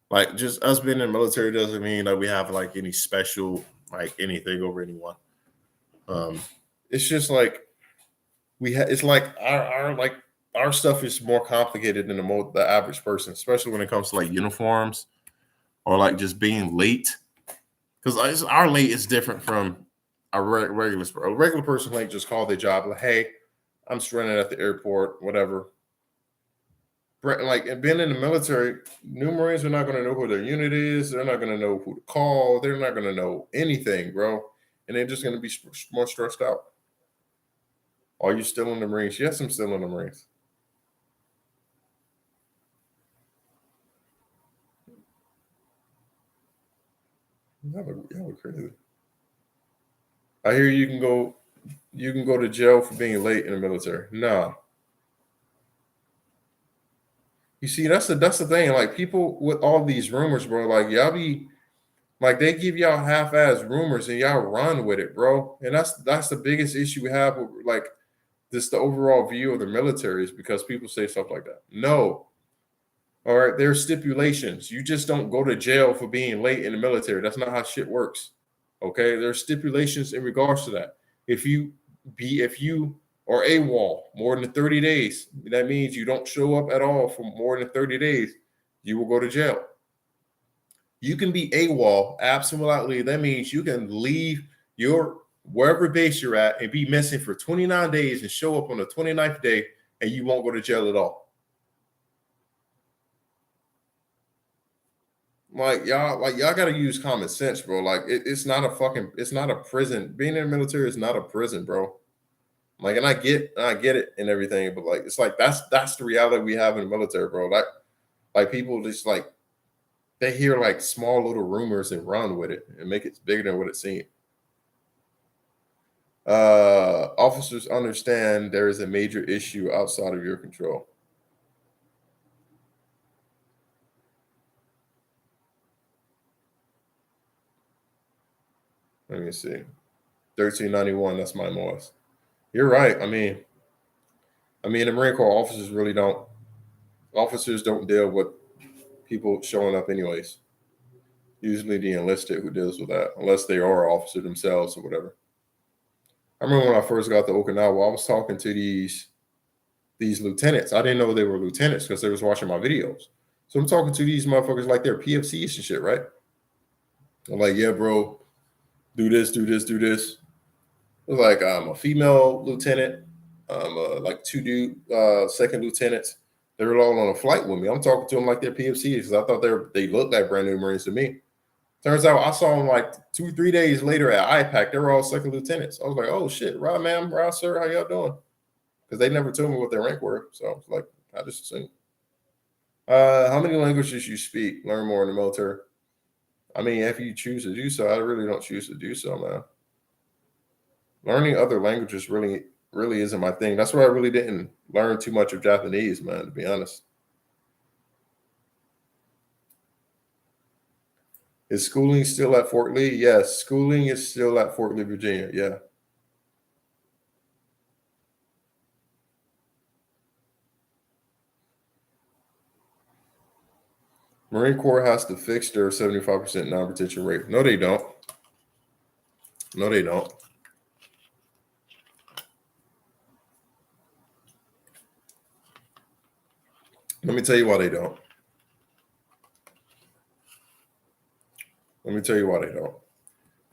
Like just us being in the military doesn't mean that we have like any special like anything over anyone. It's just like it's like our stuff is more complicated than the average person, especially when it comes to like uniforms or like just being late. Because our late is different from a regular person like just call their job like, hey, I'm just running at the airport, whatever. Like being in the military, new Marines are not going to know who their unit is. They're not going to know who to call. They're not going to know anything, bro. And they're just going to be more stressed out. Are you still in the Marines? Yes, I'm still in the Marines. Y'all are crazy. I hear you can go to jail for being late in the military. No. You see, that's the thing. Like people with all these rumors, bro. Like y'all be like they give y'all half-ass rumors and y'all run with it, bro. And that's the biggest issue we have with like this the overall view of the military is because people say stuff like that. No. All right, there's stipulations. You just don't go to jail for being late in the military. That's not how shit works. Okay, there's stipulations in regards to that. If you are AWOL more than 30 days, that means you don't show up at all for more than 30 days, you will go to jail. You can be AWOL, absent without leave. That means you can leave your wherever base you're at and be missing for 29 days and show up on the 29th day and you won't go to jail at all. Like y'all gotta use common sense, bro. Like it's not a prison. Being in the military is not a prison, bro. Like, and I get it and everything, but like it's like that's the reality we have in the military, bro. Like people just like they hear like small little rumors and run with it and make it bigger than what it seems. Officers understand there is a major issue outside of your control. Let me see. 1391, that's my MOS. You're right. I mean, the Marine Corps officers don't deal with people showing up anyways. Usually the enlisted who deals with that, unless they are an officer themselves or whatever. I remember when I first got to Okinawa, I was talking to these lieutenants. I didn't know they were lieutenants because they was watching my videos. So I'm talking to these motherfuckers like they're PFCs and shit, right? I'm like, yeah, bro, do this. It was like I'm a female lieutenant, like two second lieutenants. They were all on a flight with me. I'm talking to them like they're PFCs because I thought they looked like brand new Marines to me. Turns out I saw them like 2-3 days later at IPAC. They were all second lieutenants. I was like, oh shit, Rob, ma'am, Rob, sir, how y'all doing? because they never told me what their rank were. So I was like, I just assumed. How many languages you speak? Learn more in the military. I mean, if you choose to do so, I really don't choose to do so, man. Learning other languages really isn't my thing. That's why I really didn't learn too much of Japanese, man, to be honest. Is schooling still at Fort Lee? Yes, schooling is still at Fort Lee, Virginia. Yeah. Marine Corps has to fix their 75% non-retention rate. No, they don't. No, they don't. Let me tell you why they don't. Let me tell you why they don't.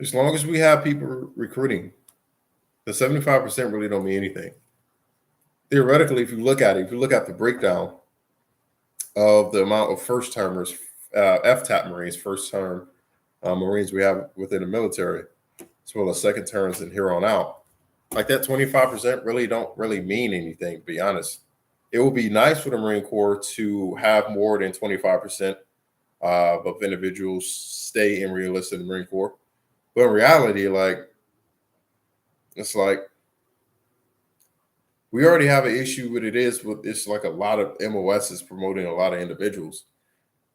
As long as we have people recruiting, the 75% really don't mean anything. Theoretically, if you look at it, if you look at the breakdown of the amount of first timers, FTAP Marines, first term Marines we have within the military, as well as second terms and here on out, like that 25% really don't really mean anything, to be honest. It would be nice for the Marine Corps to have more than 25% of individuals stay and re-enlist in the Marine Corps. But in reality, like, it's like we already have an issue with it is with it's like a lot of MOSs promoting a lot of individuals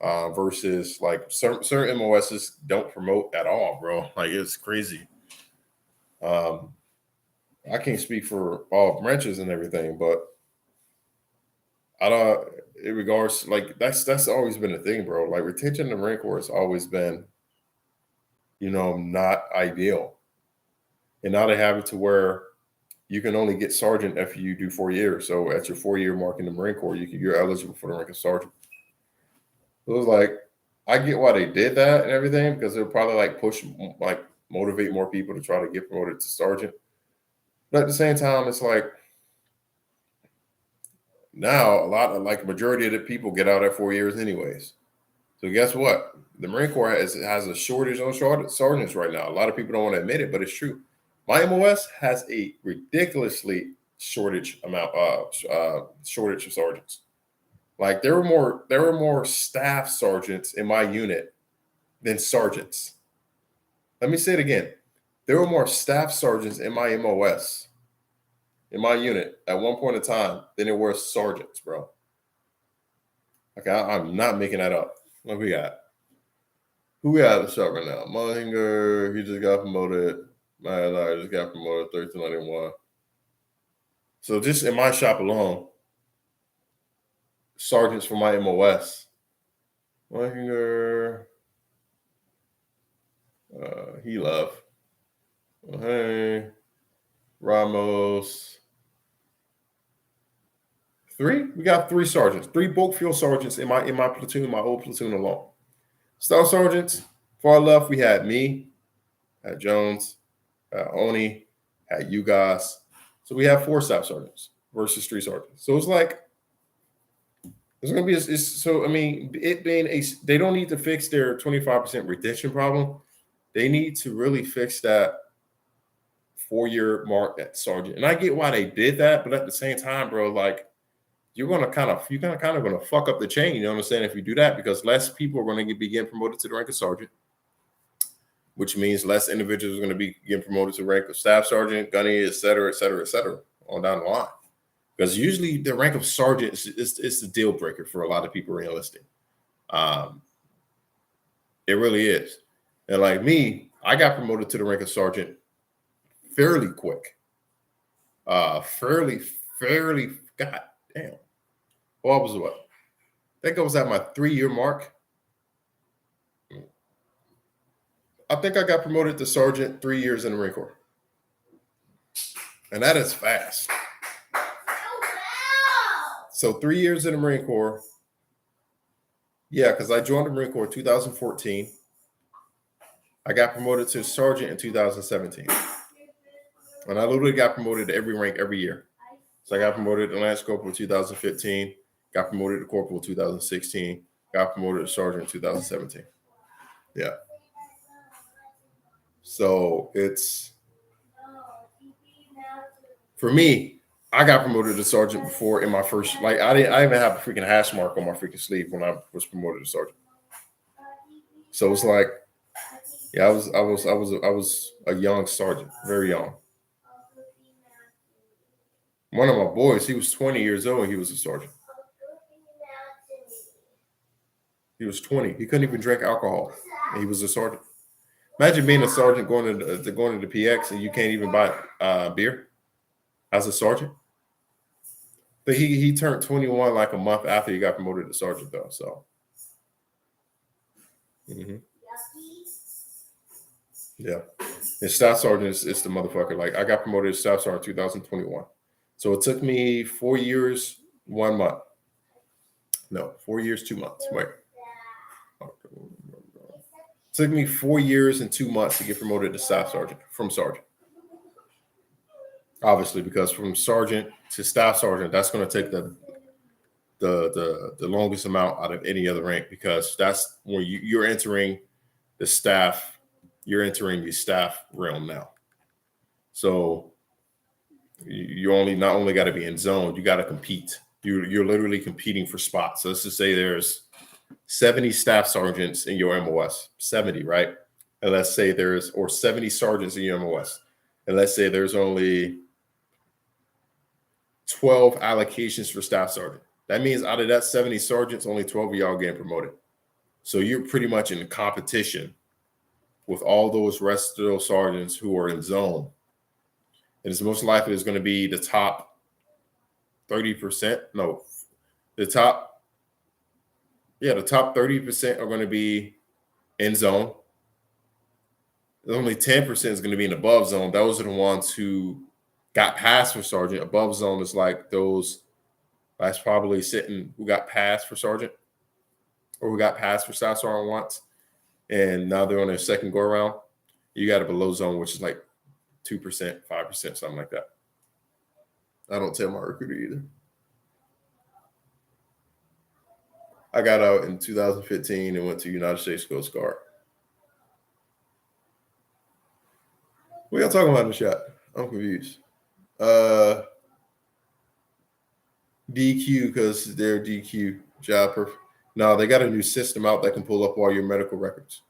versus like certain MOSs don't promote at all, bro. Like it's crazy. I can't speak for all branches and everything, but I don't in regards like that's always been a thing, bro. Like retention in the Marine Corps has always been, not ideal. And now they have it to where you can only get sergeant if you do 4 years. So at your 4-year mark in the Marine Corps, you're eligible for the rank of sergeant. So it was like, I get why they did that and everything because it'll probably like push, like motivate more people to try to get promoted to sergeant. But at the same time, it's like now a lot of like majority of the people get out at 4 years anyways. So guess what? The Marine Corps has a shortage on sergeants right now. A lot of people don't want to admit it, but it's true. My MOS has a ridiculously shortage of sergeants. Like there were more staff sergeants in my unit than sergeants. Let me say it again. There were more staff sergeants in my MOS, in my unit at one point in time than there were sergeants, bro. Okay, I'm not making that up. What we got? Who we have the shop right now? Mullinger, he just got promoted. I just got promoted 1391. So just in my shop alone, sergeants for my MOS. Mullinger, he left. Hey, Ramos. 3? We got 3 sergeants, 3 bulk fuel sergeants in my platoon, my old platoon alone. Staff sergeants, far left, we had me, had Jones, had Oni, had you guys. So we have 4 staff sergeants versus 3 sergeants. So it's like, there's going to be, so I mean, it being they don't need to fix their 25% retention problem. They need to really fix that 4-year mark at sergeant. And I get why they did that, but at the same time, bro, like, you're gonna kind of fuck up the chain. You know what I'm saying? If you do that, because less people are going to be getting promoted to the rank of sergeant, which means less individuals are going to be getting promoted to the rank of staff sergeant, gunny, et cetera, on down the line. Because usually the rank of sergeant is the deal breaker for a lot of people re-enlisting. It really is. And like me, I got promoted to the rank of sergeant fairly quick. Fairly. God damn. What was what? I think I was at my 3-year mark. I think I got promoted to sergeant 3 years in the Marine Corps. And that is fast. So 3 years in the Marine Corps. Yeah, because I joined the Marine Corps in 2014. I got promoted to sergeant in 2017. And I literally got promoted to every rank every year. So I got promoted to Lance Corporal in 2015, got promoted to Corporal in 2016, got promoted to Sergeant in 2017. Yeah. So it's, for me, I got promoted to sergeant before in my first, like I even have a freaking hash mark on my freaking sleeve when I was promoted to sergeant. So it's like, yeah, I was a young sergeant, very young. One of my boys, he was 20 years old and he was a sergeant. He was 20. He couldn't even drink alcohol. And he was a sergeant. Imagine being a sergeant going to the PX and you can't even buy beer as a sergeant. But he turned 21 like a month after he got promoted to sergeant though. So yeah. And staff sergeant is the motherfucker. Like I got promoted to staff sergeant in 2021. So it took me 4 years, 1 month. No, 4 years, 2 months. Wait. It took me 4 years and 2 months to get promoted to staff sergeant from sergeant. Obviously, because from sergeant to staff sergeant, that's going to take the longest amount out of any other rank, because that's when you're entering the staff. You're entering the staff realm now. So you not only got to be in zone, you got to compete. You're literally competing for spots. So let's just say there's 70 staff sergeants in your MOS, 70, right? And let's say or 70 sergeants in your MOS. And let's say there's only 12 allocations for staff sergeant. That means out of that 70 sergeants, only 12 of y'all getting promoted. So you're pretty much in competition with all those rest of those sergeants who are in zone. And it's most likely it's going to be the top 30%. No, the top 30% are going to be in zone. Only 10% is going to be in above zone. Those are the ones who got passed for sergeant. Above zone is like those that's probably sitting who got passed for sergeant or who got passed for staff sergeant once, and now they're on their second go around. You got a below zone, which is like 2%, 5%, something like that. I don't tell my recruiter either. I got out in 2015 and went to United States Coast Guard. What y'all talking about in the chat? I'm confused. DQ, because they're DQ job. No, they got a new system out that can pull up all your medical records.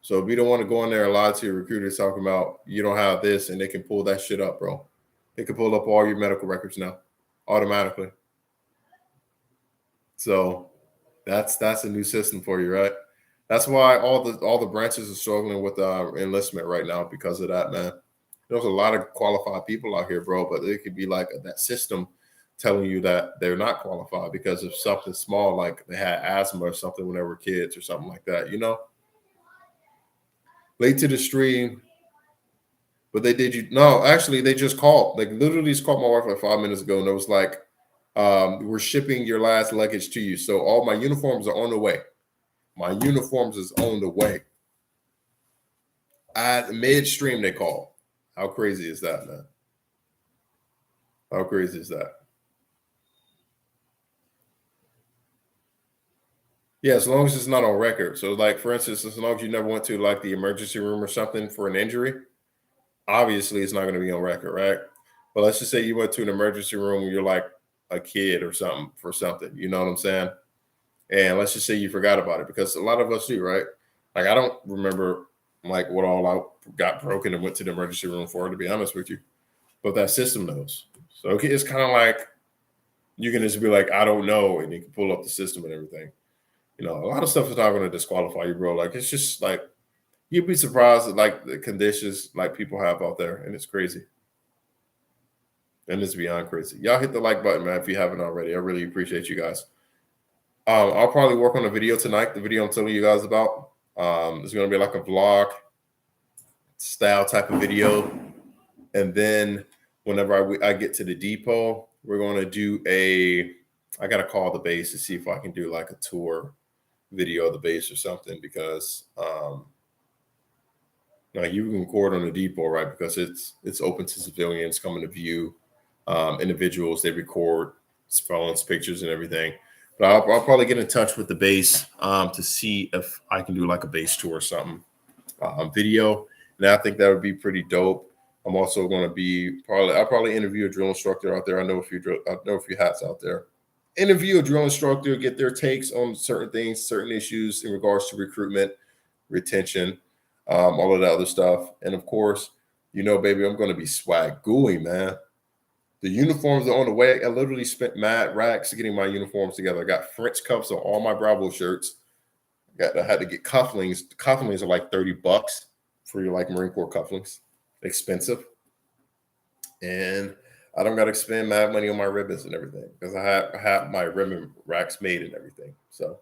So if you don't want to go in there and lie to your recruiters talking about you don't have this, and they can pull that shit up, bro. They can pull up all your medical records now automatically. So that's a new system for you, right? That's why all the branches are struggling with enlistment right now because of that, man. There's a lot of qualified people out here, bro, but it could be like that system telling you that they're not qualified because of something small, like they had asthma or something when they were kids or something like that, you know? Late to the stream, but they did you no, actually they just called. Like literally just called my wife like 5 minutes ago, and it was like, we're shipping your last luggage to you. So all my uniforms are on the way. My uniforms is on the way. At midstream, they call. How crazy is that, man? How crazy is that? Yeah, as long as it's not on record. So, like, for instance, as long as you never went to like the emergency room or something for an injury, obviously it's not going to be on record, right? But let's just say you went to an emergency room when you're like a kid or something for something, you know what I'm saying? And let's just say you forgot about it, because a lot of us do, right? Like, I don't remember like what all I got broken and went to the emergency room for, to be honest with you. But that system knows. So it's kind of like you can just be like, I don't know, and you can pull up the system and everything. You know, a lot of stuff is not going to disqualify you, bro. Like, it's just like you'd be surprised at like the conditions like people have out there, and it's crazy. And it's beyond crazy. Y'all hit the like button, man, if you haven't already. I really appreciate you guys. I'll probably work on a video tonight. The video I'm telling you guys about. It's going to be like a vlog style type of video. And then whenever I get to the depot, we're going to do I got to call the base to see if I can do like a tour video of the base or something, because like you can record on the depot, right? Because it's open to civilians coming to view. Individuals, they record phones, pictures, and everything. But I'll probably get in touch with the base to see if I can do like a base tour or something video. And I think that would be pretty dope. I'm also going to be I'll probably interview a drill instructor out there. I know a few hats out there. Interview a drill instructor, get their takes on certain things, certain issues in regards to recruitment, retention, all of that other stuff. And of course, baby, I'm going to be swag-gooey, man. The uniforms are on the way. I literally spent mad racks getting my uniforms together. I got French cuffs on all my Bravo shirts. I had to get cufflinks. The cufflinks are like $30 for your Marine Corps cufflinks. Expensive. And I don't got to spend mad money on my ribbons and everything because I have my ribbon racks made and everything. So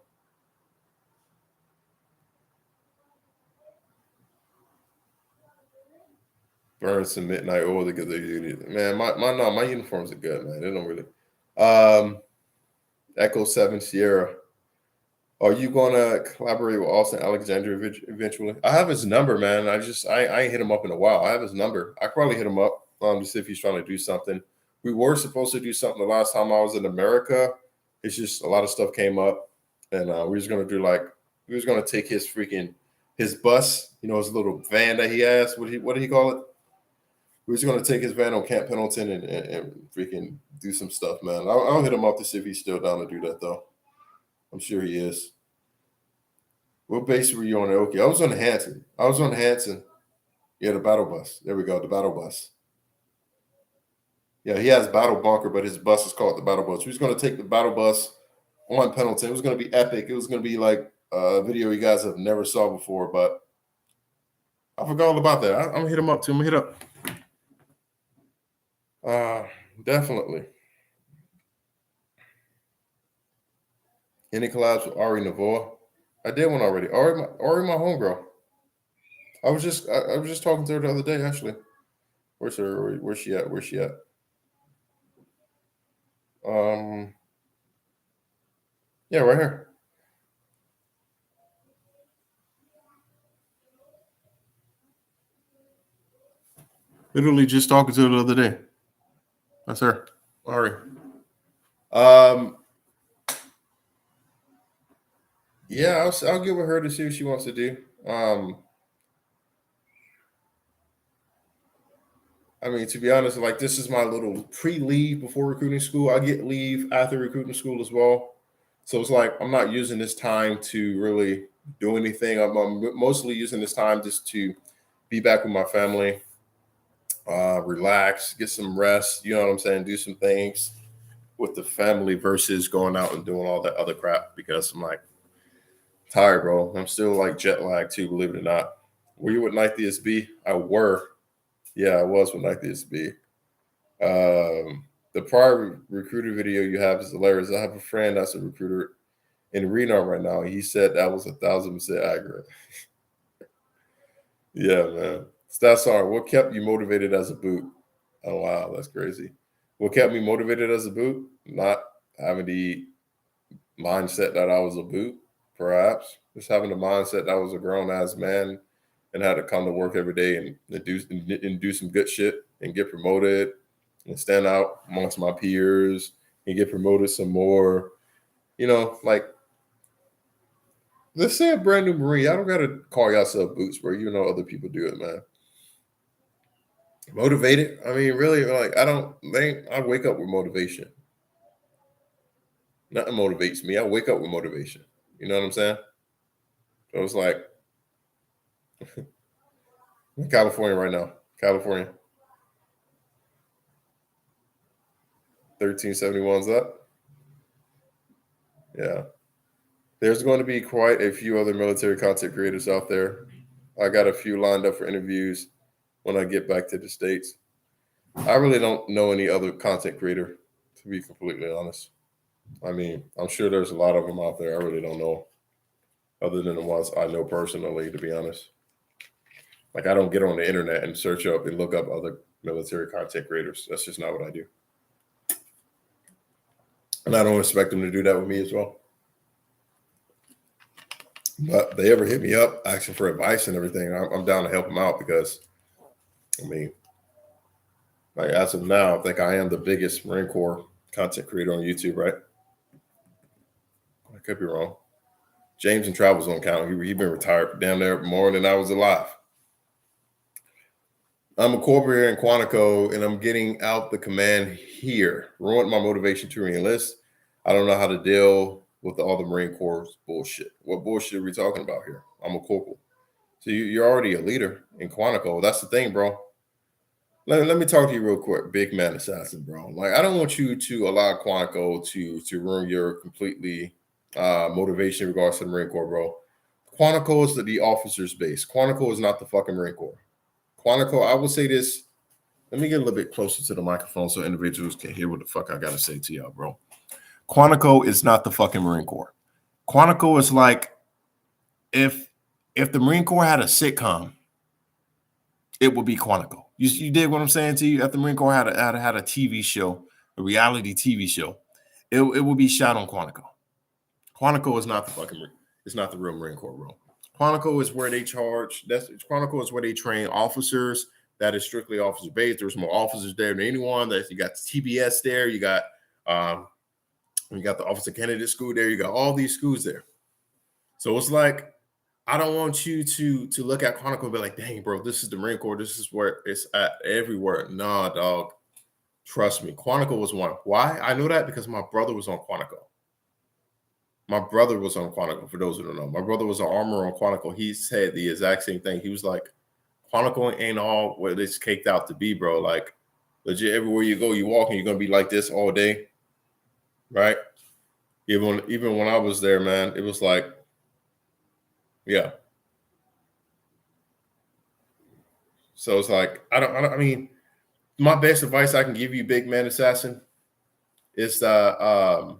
burn some midnight oil because they do it. Man, my uniforms are good, man. They don't really. Echo 7 Sierra. Are you gonna collaborate with Austin Alexander eventually? I have his number, man. I ain't hit him up in a while. I have his number. I probably hit him up to see if he's trying to do something. We were supposed to do something the last time I was in America. It's just a lot of stuff came up, and we was gonna take his bus, his little van that he has. What did he call it? We was gonna take his van on Camp Pendleton and freaking do some stuff, man. I'll hit him up to see if he's still down to do that though. I'm sure he is. What base were you on? Okay, I was on Hanson. Yeah, the battle bus. There we go, the battle bus. Yeah, he has battle bunker, but his bus is called the battle bus. He was going to take the battle bus on Pendleton. It was going to be epic. It was going to be like a video you guys have never saw before, but I forgot all about that. I'm going to hit him up too. I'm going to hit up. Definitely. Any collabs with Ari Navoa? I did one already. Ari, my homegirl. I was just talking to her the other day, actually. Where's she at? Yeah, right here. Literally just talking to her the other day. That's her. Ari. Yeah, I'll get with her to see what she wants to do. I mean, to be honest, this is my little pre-leave before recruiting school. I get leave after recruiting school as well. So it's I'm not using this time to really do anything. I'm mostly using this time just to be back with my family, relax, get some rest, you know what I'm saying? Do some things with the family versus going out and doing all that other crap because I'm tired, bro. I'm still jet lagged too, believe it or not. Were you with Night DSB? I were. Yeah, I was with Night DSB. The prior recruiter video you have is hilarious. I have a friend that's a recruiter in Reno right now. He said that was 1,000% accurate. Yeah, man. Stats are, what kept you motivated as a boot? Oh, wow, that's crazy. What kept me motivated as a boot? Not having the mindset that I was a boot, perhaps. Just having the mindset that I was a grown-ass man and had to come to work every day and do some good shit and get promoted and stand out amongst my peers and get promoted some more. Let's say a brand new Marine. I don't got to call yourself boots, bro. You know other people do it, man. Motivated? I mean, really, I wake up with motivation. Nothing motivates me. I wake up with motivation. You know what I'm saying? So it's in California right now. California. 1371's up. Yeah. There's going to be quite a few other military content creators out there. I got a few lined up for interviews when I get back to the States. I really don't know any other content creator, to be completely honest. I mean, I'm sure there's a lot of them out there. I really don't know, other than the ones I know personally, to be honest. I don't get on the internet and search up and look up other military content creators. That's just not what I do. And I don't expect them to do that with me as well. But they ever hit me up asking for advice and everything, I'm down to help them out because, I mean, as of now, I think I am the biggest Marine Corps content creator on YouTube, right? I could be wrong. James and Travels don't count. He been retired down there more than I was alive. I'm a corporal here in Quantico, and I'm getting out the command here. Ruined my motivation to re-enlist. I don't know how to deal with all the Marine Corps bullshit. What bullshit are we talking about here? I'm a corporal. So you're already a leader in Quantico. That's the thing, bro. Let me talk to you real quick, big man assassin, bro. Like, I don't want you to allow Quantico to ruin your completely motivation in regards to the Marine Corps, bro. Quantico is the officer's base. Quantico is not the fucking Marine Corps. Quantico, I will say this. Let me get a little bit closer to the microphone so individuals can hear what the fuck I gotta say to y'all, bro. Quantico is not the fucking Marine Corps. Quantico is like if the Marine Corps had a sitcom, it would be Quantico. You dig what I'm saying to you? If the Marine Corps had a TV show, a reality TV show, it would be shot on Quantico. Quantico is not the fucking. It's not the real Marine Corps, bro. Quantico is where they charge. Quantico is where they train officers. That is strictly officer based. There's more officers there than anyone. You got the TBS there. You got the Officer Candidate School there. You got all these schools there. So it's like, I don't want you to look at Quantico and be like, dang, bro, this is the Marine Corps. This is where it's at everywhere. Nah, dog. Trust me. Quantico was one. Why? I know that because my brother was on Quantico. My brother was on Quantico, for those who don't know. My brother was an armor on Quantico. He said the exact same thing. He was like, Quantico ain't all what it's caked out to be, bro. Like, legit, everywhere you go, you walk, and you're going to be like this all day, right? Even when I was there, man, it was like, yeah. So it's like, I mean, my best advice I can give you, big man assassin, is that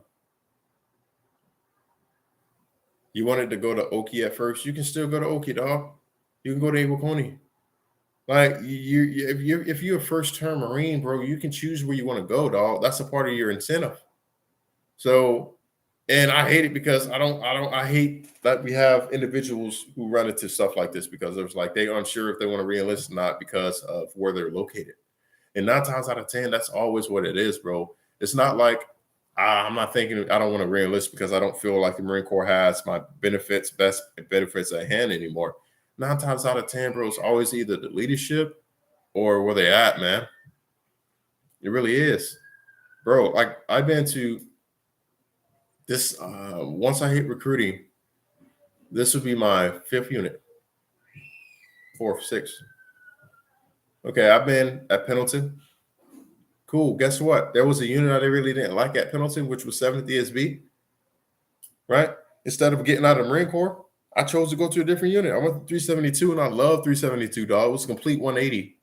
you wanted to go to Oki at first, you can still go to Oki, dog. You can go to Iwakuni. Like, if you're a first-term Marine, bro, you can choose where you want to go, dog. That's a part of your incentive. So, and I hate it because I hate that we have individuals who run into stuff like this because there's like they're unsure if they want to re-enlist or not because of where they're located. And 9 times out of 10, that's always what it is, bro. It's not like I'm not thinking I don't want to re-enlist because I don't feel like the Marine Corps has my best benefits at hand anymore. 9 times out of 10, bro, it's always either the leadership or where they at, man. It really is, bro. Like, I've been to this once I hit recruiting, this would be my 5th unit, 4th, 6th. Okay, I've been at Pendleton. Cool. Guess what? There was a unit I really didn't like at Pendleton, which was 7th ESB. Right? Instead of getting out of the Marine Corps, I chose to go to a different unit. I went to 372, and I love 372, dog. It was a complete 180.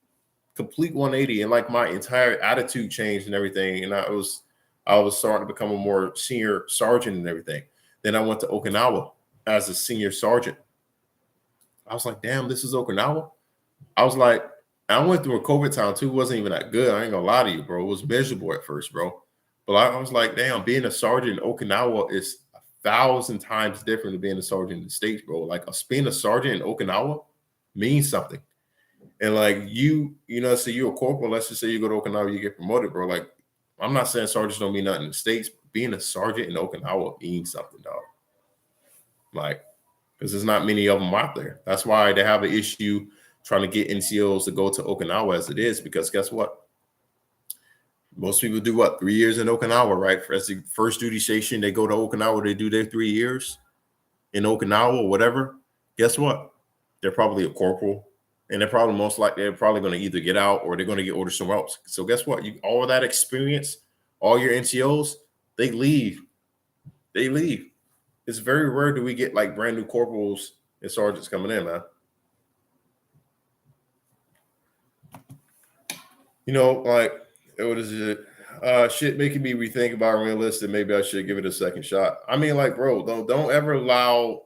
Complete 180. And like my entire attitude changed and everything. And I was starting to become a more senior sergeant and everything. Then I went to Okinawa as a senior sergeant. I was like, damn, this is Okinawa. I was like, I went through a COVID time too. It wasn't even that good. I ain't gonna lie to you, bro. It was miserable at first, bro. But I was like, damn, being a sergeant in Okinawa is 1,000 times different than being a sergeant in the States, bro. Like, being a sergeant in Okinawa means something. And like you know, so you're a corporal. Let's just say you go to Okinawa, you get promoted, bro. Like, I'm not saying sergeants don't mean nothing in the States. Being a sergeant in Okinawa means something, dog. Like, because there's not many of them out there. That's why they have an issue trying to get NCOs to go to Okinawa as it is, because guess what? Most people do what? 3 years in Okinawa, right? As the first duty station, they go to Okinawa, they do their 3 years in Okinawa or whatever. Guess what? They're probably a corporal, and they're probably going to either get out or they're going to get ordered somewhere else. So guess what? All of that experience, all your NCOs, they leave. They leave. It's very rare do we get like brand new corporals and sergeants coming in, man. You know, like, what is it? Shit making me rethink about realistic. Maybe I should give it a second shot. I mean, like, bro, don't ever allow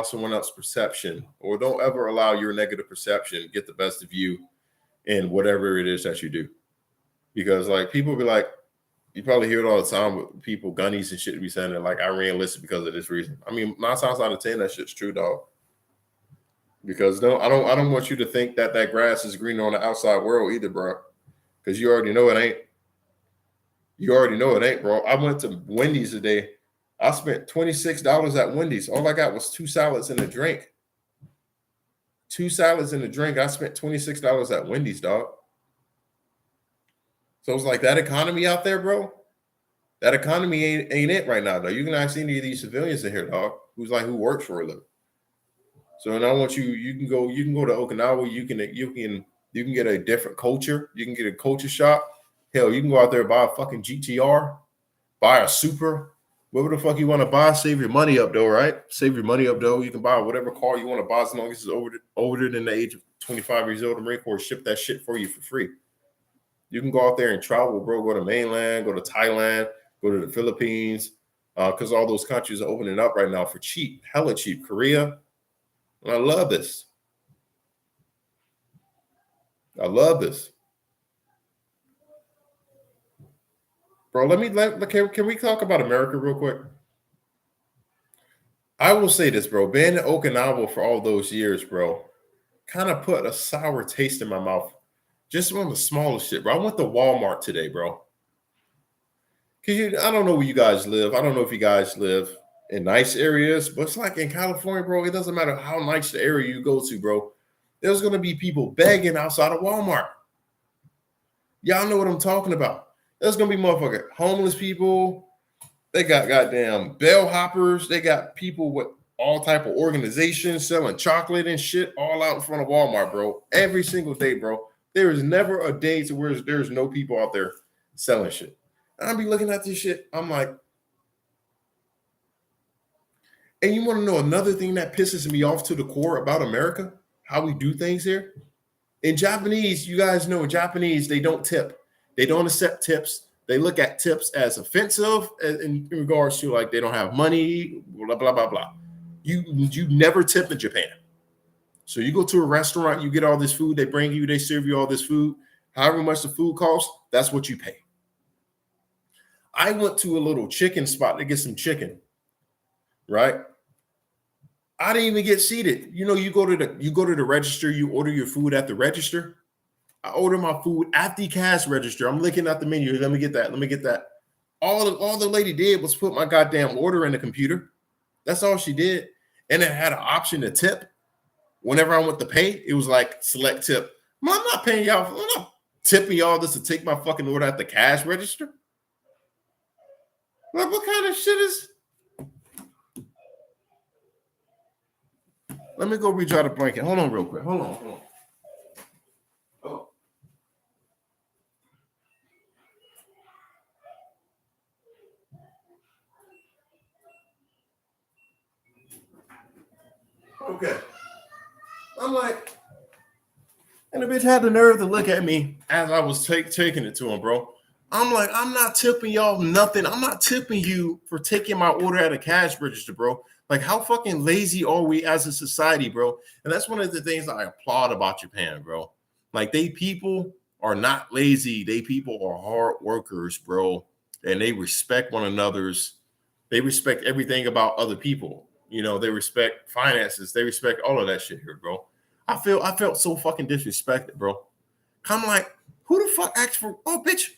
someone else's perception, or don't ever allow your negative perception get the best of you in whatever it is that you do. Because like, people be like, you probably hear it all the time with people, gunnies and shit, be saying that like, I re-enlisted because of this reason. I mean, 9 times out of 10, that shit's true, dog. Because I don't want you to think that grass is greener on the outside world either, bro. Because you already know it ain't. You already know it ain't, bro. I went to Wendy's today. I spent $26 at Wendy's. All I got was 2 salads and a drink. 2 salads and a drink. I spent $26 at Wendy's, dog. So it's like that economy out there, bro. That economy ain't it right now, though. You can not see any of these civilians in here, dog, who works for a living. So and I want you can go to Okinawa, you can get a different culture, you can get a culture shock. Hell, you can go out there and buy a fucking GTR, buy a Super, whatever the fuck you want to buy, save your money up though, right? Save your money up though. You can buy whatever car you want to buy as long as it's older than the age of 25 years old. The Marine Corps ship that shit for you for free. You can go out there and travel, bro. Go to mainland, go to Thailand, go to the Philippines, because all those countries are opening up right now for cheap, hella cheap. Korea. And I love this. I love this. Bro, can we talk about America real quick? I will say this, bro. Being in Okinawa for all those years, bro, kind of put a sour taste in my mouth. Just one of the smallest shit, bro. I went to Walmart today, bro. I don't know where you guys live. I don't know if you guys live in nice areas, but it's like in California, bro, it doesn't matter how nice the area you go to, bro. There's going to be people begging outside of Walmart. Y'all know what I'm talking about. There's going to be motherfucking homeless people. They got goddamn bellhoppers. They got people with all type of organizations selling chocolate and shit all out in front of Walmart, bro. Every single day, bro. There is never a day to where there's no people out there selling shit. And I'll be looking at this shit. I'm like, and you want to know another thing that pisses me off to the core about America? How we do things here? In Japanese, you guys know in Japanese, they don't tip. They don't accept tips. They look at tips as offensive in regards to like they don't have money, blah, blah, blah, blah. You never tip in Japan. So you go to a restaurant, you get all this food, they serve you all this food. However much the food costs, that's what you pay. I went to a little chicken spot to get some chicken. Right? I didn't even get seated. You know, you go to the register, you order your food at the register. I order my food at the cash register. I'm looking at the menu. Let me get that. All the lady did was put my goddamn order in the computer. That's all she did. And it had an option to tip. Whenever I went to pay, it was like select tip. I'm not paying y'all. I'm not tipping y'all just to take my fucking order at the cash register. Like, what kind of shit is? Let me go reach out a blanket. Hold on real quick. Hold on. Oh. Okay. I'm like, and the bitch had the nerve to look at me as I was taking it to him, bro. I'm like, I'm not tipping y'all nothing. I'm not tipping you for taking my order at a cash register, bro. Like, how fucking lazy are we as a society, bro? And that's one of the things I applaud about Japan, bro. Like, they people are not lazy. They people are hard workers, bro. And they respect one another's. They respect everything about other people. You know, they respect finances. They respect all of that shit here, bro. I felt so fucking disrespected, bro. I'm like, who the fuck asked for? Oh, bitch.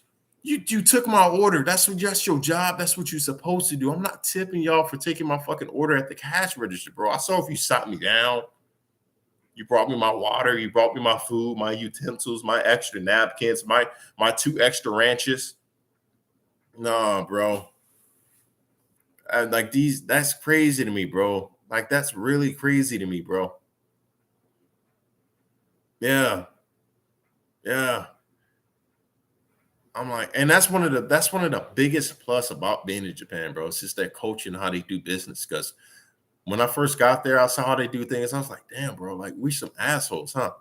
You took my order. That's your job. That's what you're supposed to do. I'm not tipping y'all for taking my fucking order at the cash register, bro. I saw if you sat me down. You brought me my water. You brought me my food, my utensils, my extra napkins, my 2 extra ranches. Nah, bro. And like that's crazy to me, bro. Like, that's really crazy to me, bro. Yeah. I'm like, and that's one of the biggest plus about being in Japan, bro. It's just their culture and how they do business. Because when I first got there, I saw how they do things. I was like, damn, bro, like we some assholes, huh?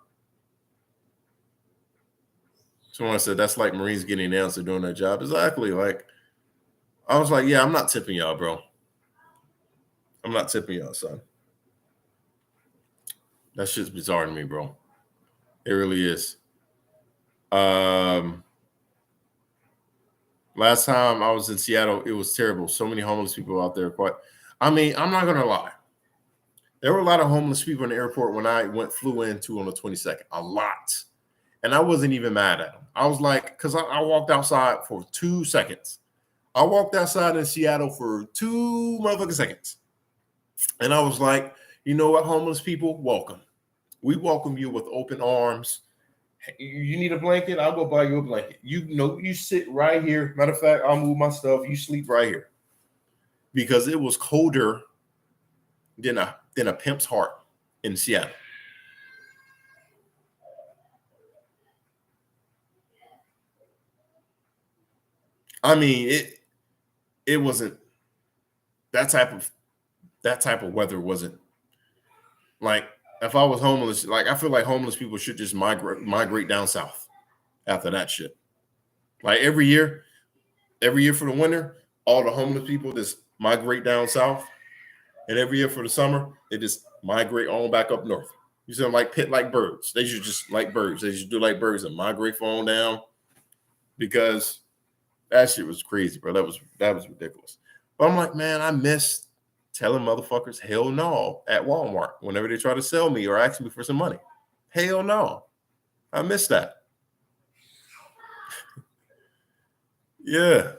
Someone said that's like Marines getting announced for doing their job. Exactly. Like, I was like, yeah, I'm not tipping y'all, bro. I'm not tipping y'all, son. That shit's bizarre to me, bro. It really is. Last time I was in Seattle, it was terrible. So many homeless people out there. I'm not gonna lie. There were a lot of homeless people in the airport when I flew into on the 22nd. A lot. And I wasn't even mad at them. I was like, because I walked outside for 2 seconds. I walked outside in Seattle for 2 motherfucking seconds. And I was like, you know what, homeless people, welcome. We welcome you with open arms. You need a blanket? I'll go buy you a blanket. You sit right here. Matter of fact, I'll move my stuff. You sleep right here. Because it was colder than a pimp's heart in Seattle. I mean, it wasn't that type of weather wasn't like if I was homeless, like I feel like homeless people should just migrate down south after that shit. Like every year for the winter, all the homeless people just migrate down south, and every year for the summer, they just migrate on back up north. You see them like pit like birds. They should just like birds. They should do like birds and migrate on down because that shit was crazy, bro. That was ridiculous. But I'm like, man, I miss telling motherfuckers hell no at Walmart whenever they try to sell me or ask me for some money. Hell no. I miss that. Yeah.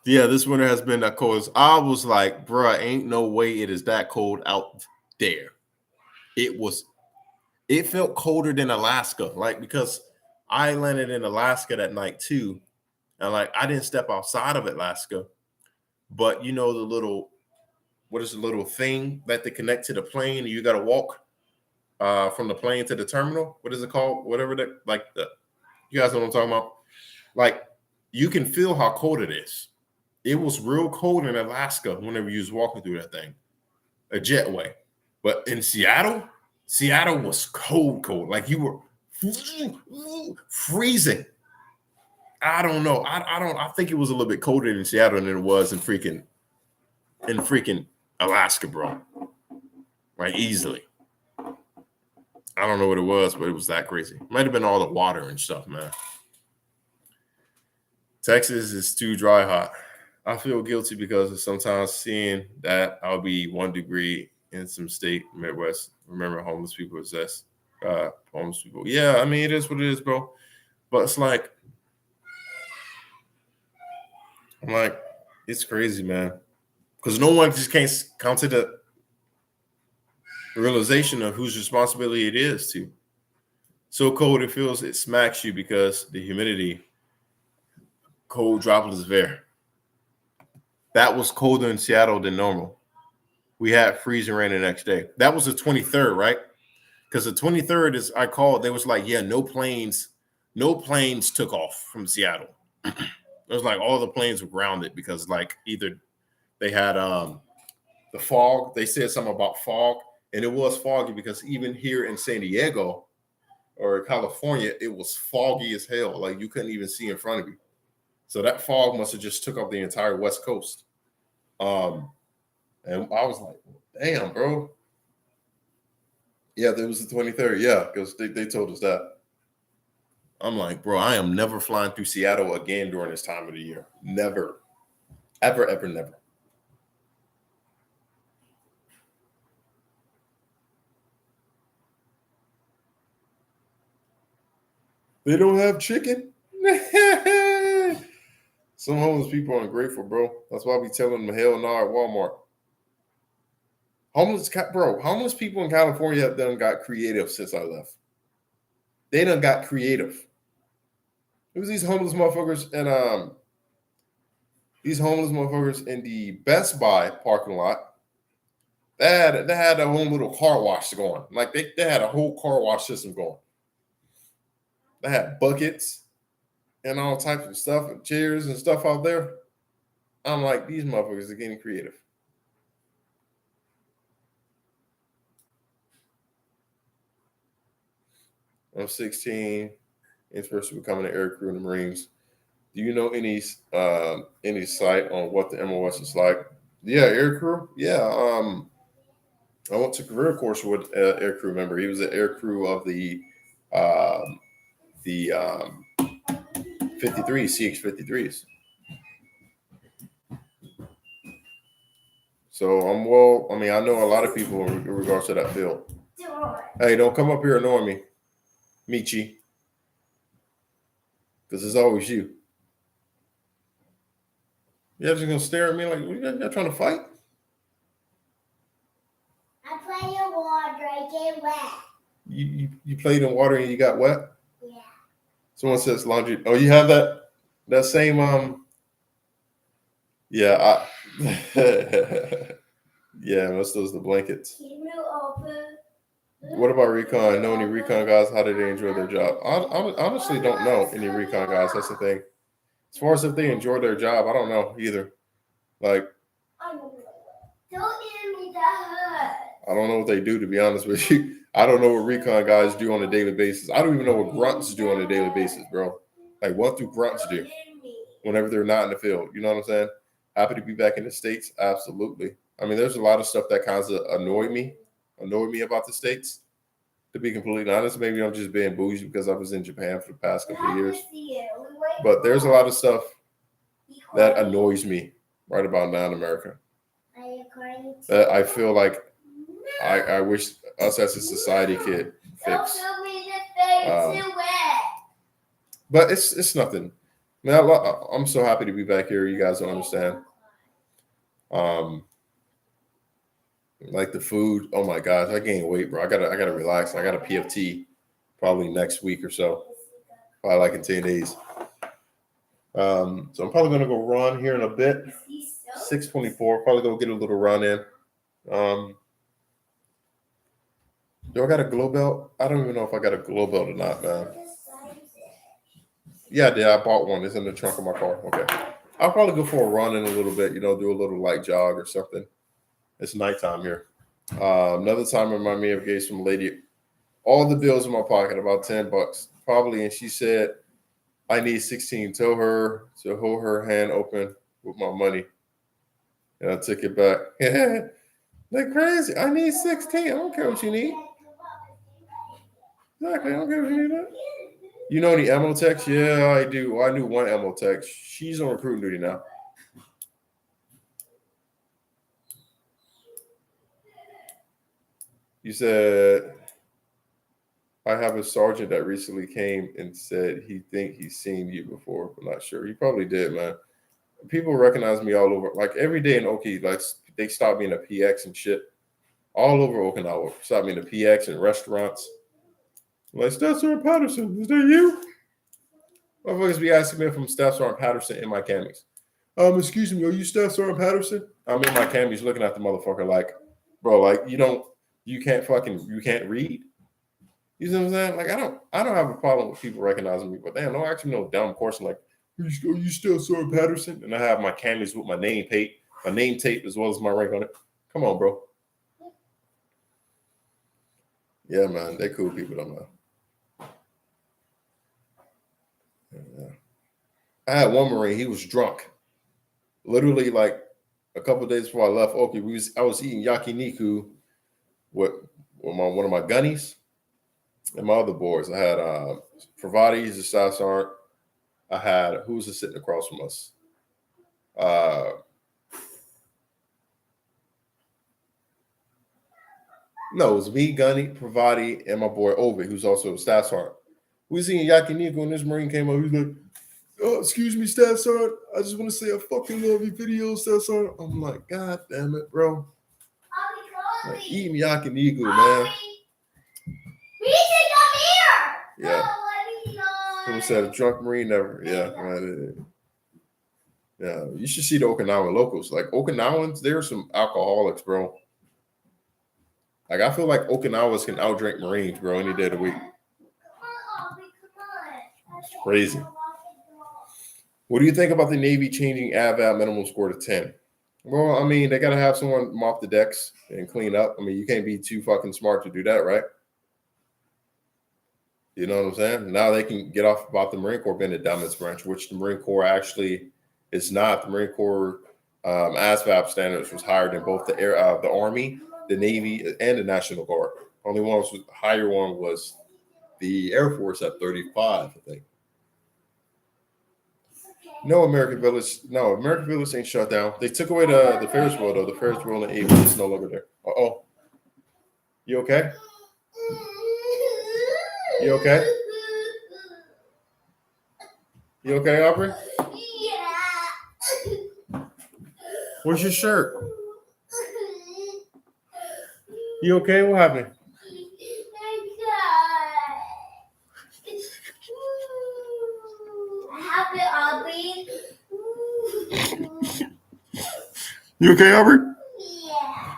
Yeah, this winter has been that cold. I was like, bruh, ain't no way it is that cold out there. It felt colder than Alaska, like because I landed in Alaska that night too. And like I didn't step outside of Alaska, but you know what is the little thing that they connect to the plane and you gotta walk from the plane to the terminal? What is it called? Whatever that you guys know what I'm talking about? Like you can feel how cold it is. It was real cold in Alaska whenever you was walking through that thing, a jetway. But in Seattle was cold. Like you were freezing. I don't know. I think it was a little bit colder in Seattle than it was in freaking Alaska, bro. Like easily. I don't know what it was, but it was that crazy. Might have been all the water and stuff, man. Texas is too dry hot. I feel guilty because sometimes seeing that I'll be 1 degree in some state, Midwest. Remember, homeless people exist. Homeless people. Yeah, I mean, it is what it is, bro. But it's like, I'm like, it's crazy, man. Because no one just can't come to the realization of whose responsibility it is to. So cold it feels it smacks you because the humidity, cold droplets of air. That was colder in Seattle than normal. We had freezing rain the next day. That was the 23rd, right? Because the 23rd is I called. They was like, yeah, no planes took off from Seattle. It was like all the planes were grounded because like either they had the fog. They said something about fog, and it was foggy because even here in San Diego or California, it was foggy as hell. Like you couldn't even see in front of you. So that fog must have just took off the entire West Coast. And I was like, damn, bro. Yeah, there was the 23rd. Yeah, because they told us that. I'm like, bro, I am never flying through Seattle again during this time of the year. Never. Ever, ever, never. They don't have chicken? Some homeless people are ungrateful, bro. That's why we telling them hell no at Walmart. Homeless people in California have done got creative since I left. They done got creative. It was these homeless motherfuckers in the Best Buy parking lot. They had a whole little car wash going. Like they had a whole car wash system going. They had buckets and all types of stuff and chairs and stuff out there. I'm like, these motherfuckers are getting creative. I'm 16, interested in becoming an air crew in the Marines. Do you know any site on what the MOS is like? Yeah, air crew. Yeah, I went to career course with an air crew member. He was an air crew of the 53 CX-53s. So I know a lot of people in regards to that field. Hey, don't come up here annoying me, Michi. Because it's always you. You're just going to stare at me like, you're trying to fight? I play in water, I get wet. You played in water and you got wet? Yeah. Someone says laundry. Oh, you have that same yeah, yeah, most of those the blankets. Can you open? What about recon? Know any recon guys? How do they enjoy their job? I honestly don't know any recon guys. That's the thing. As far as if they enjoy their job, I don't know either. Like, Don't eat me, that hurt. I don't know what they do, to be honest with you. I don't know what recon guys do on a daily basis. I don't even know what grunts do on a daily basis, bro. Like, what do grunts do whenever they're not in the field? You know what I'm saying? Happy to be back in the States? Absolutely. I mean, there's a lot of stuff that kind of annoy me about the States. To be completely honest, maybe I'm just being bougie because I was in Japan for the past couple of years. But there's a lot of stuff that annoys me right about now in America. That I feel like I wish us as a society could fix. But it's nothing. Man, I'm so happy to be back here. You guys don't understand. Like the food. Oh my gosh, I gained weight, bro. I gotta relax. I got a PFT probably next week or so. Probably like in 10 days. So I'm probably gonna go run here in a bit. 6:24. Probably go get a little run in. Do I got a glow belt? I don't even know if I got a glow belt or not, man. Yeah, I did. I bought one. It's in the trunk of my car. Okay. I'll probably go for a run in a little bit, do a little light jog or something. It's nighttime here. Another time reminded me of gave some lady all the bills in my pocket, about $10, probably. And she said, I need 16. Tell her to hold her hand open with my money. And I took it back. They're crazy. I need 16. I don't care what you need. Exactly. I don't care what you need. That. You know any ammo techs? Yeah, I do. I knew one ammo tech. She's on recruiting duty now. You said, I have a sergeant that recently came and said he think he's seen you before, but not sure. He probably did, man. People recognize me all over. Like every day in Oki, like they stop me in the PX and shit. All over Okinawa. Stop me in the PX and restaurants. Like, Staff Sergeant Patterson, is that you? Motherfuckers be asking me if I'm Staff Sergeant Patterson in my camis. Excuse me, are you Staff Sergeant Patterson? I'm in my camis looking at the motherfucker like, bro, like you can't read. You know what I'm saying? Like I don't have a problem with people recognizing me, but damn, don't ask me no dumb question like, are you still Sergeant Patterson? And I have my camis with my name tape as well as my rank on it. Come on, bro. Yeah, man, they're cool people, though, man. Yeah. I had one Marine. He was drunk. Literally, like a couple of days before I left Oki, I was eating yakiniku with one of my gunnies and my other boys. I had Pravati, he's a staff sergeant. I had who was sitting across from us? No, it was me, Gunny, Pravati, and my boy Ovi, who's also a staff sergeant. We was eating yakiniku, and this Marine came up. He was like, "Oh, excuse me, Staff Sergeant. I just want to say I fucking love your videos, Staff Sergeant." I'm like, God damn it, bro. Like, eating yakiniku, man. Yeah. Someone said a drunk Marine never. Yeah, man. Yeah, you should see the Okinawan locals. Like Okinawans, they're some alcoholics, bro. Like I feel like Okinawans can outdrink Marines, bro, any day of the week. It's crazy. What do you think about the Navy changing AVAP minimum score to 10? Well, I mean, they got to have someone mop the decks and clean up. I mean, you can't be too fucking smart to do that, right? You know what I'm saying? Now they can get off about the Marine Corps being a dominance branch, which the Marine Corps actually is not. The Marine Corps ASVAB standards was higher than both the Army, the Navy, and the National Guard. Only one was higher one was the Air Force at 35, I think. No, American Village ain't shut down. They took away the Ferris wheel, though. The Ferris wheel in the 80s is no longer there. Uh-oh. You okay? You okay? You okay, Aubrey? Yeah. Where's your shirt? You okay? What happened? Aubrey. You okay, Albert? Yeah.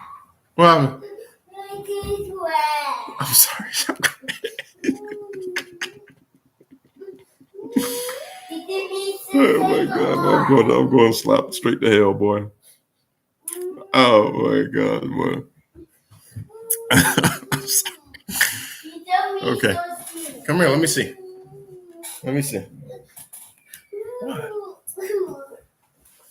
What happened? My teeth wet. I'm sorry. Did you need Oh some my God, I'm going to slap straight to hell, boy. Oh my God, boy. Okay. Come here, let me see. Let me see. What?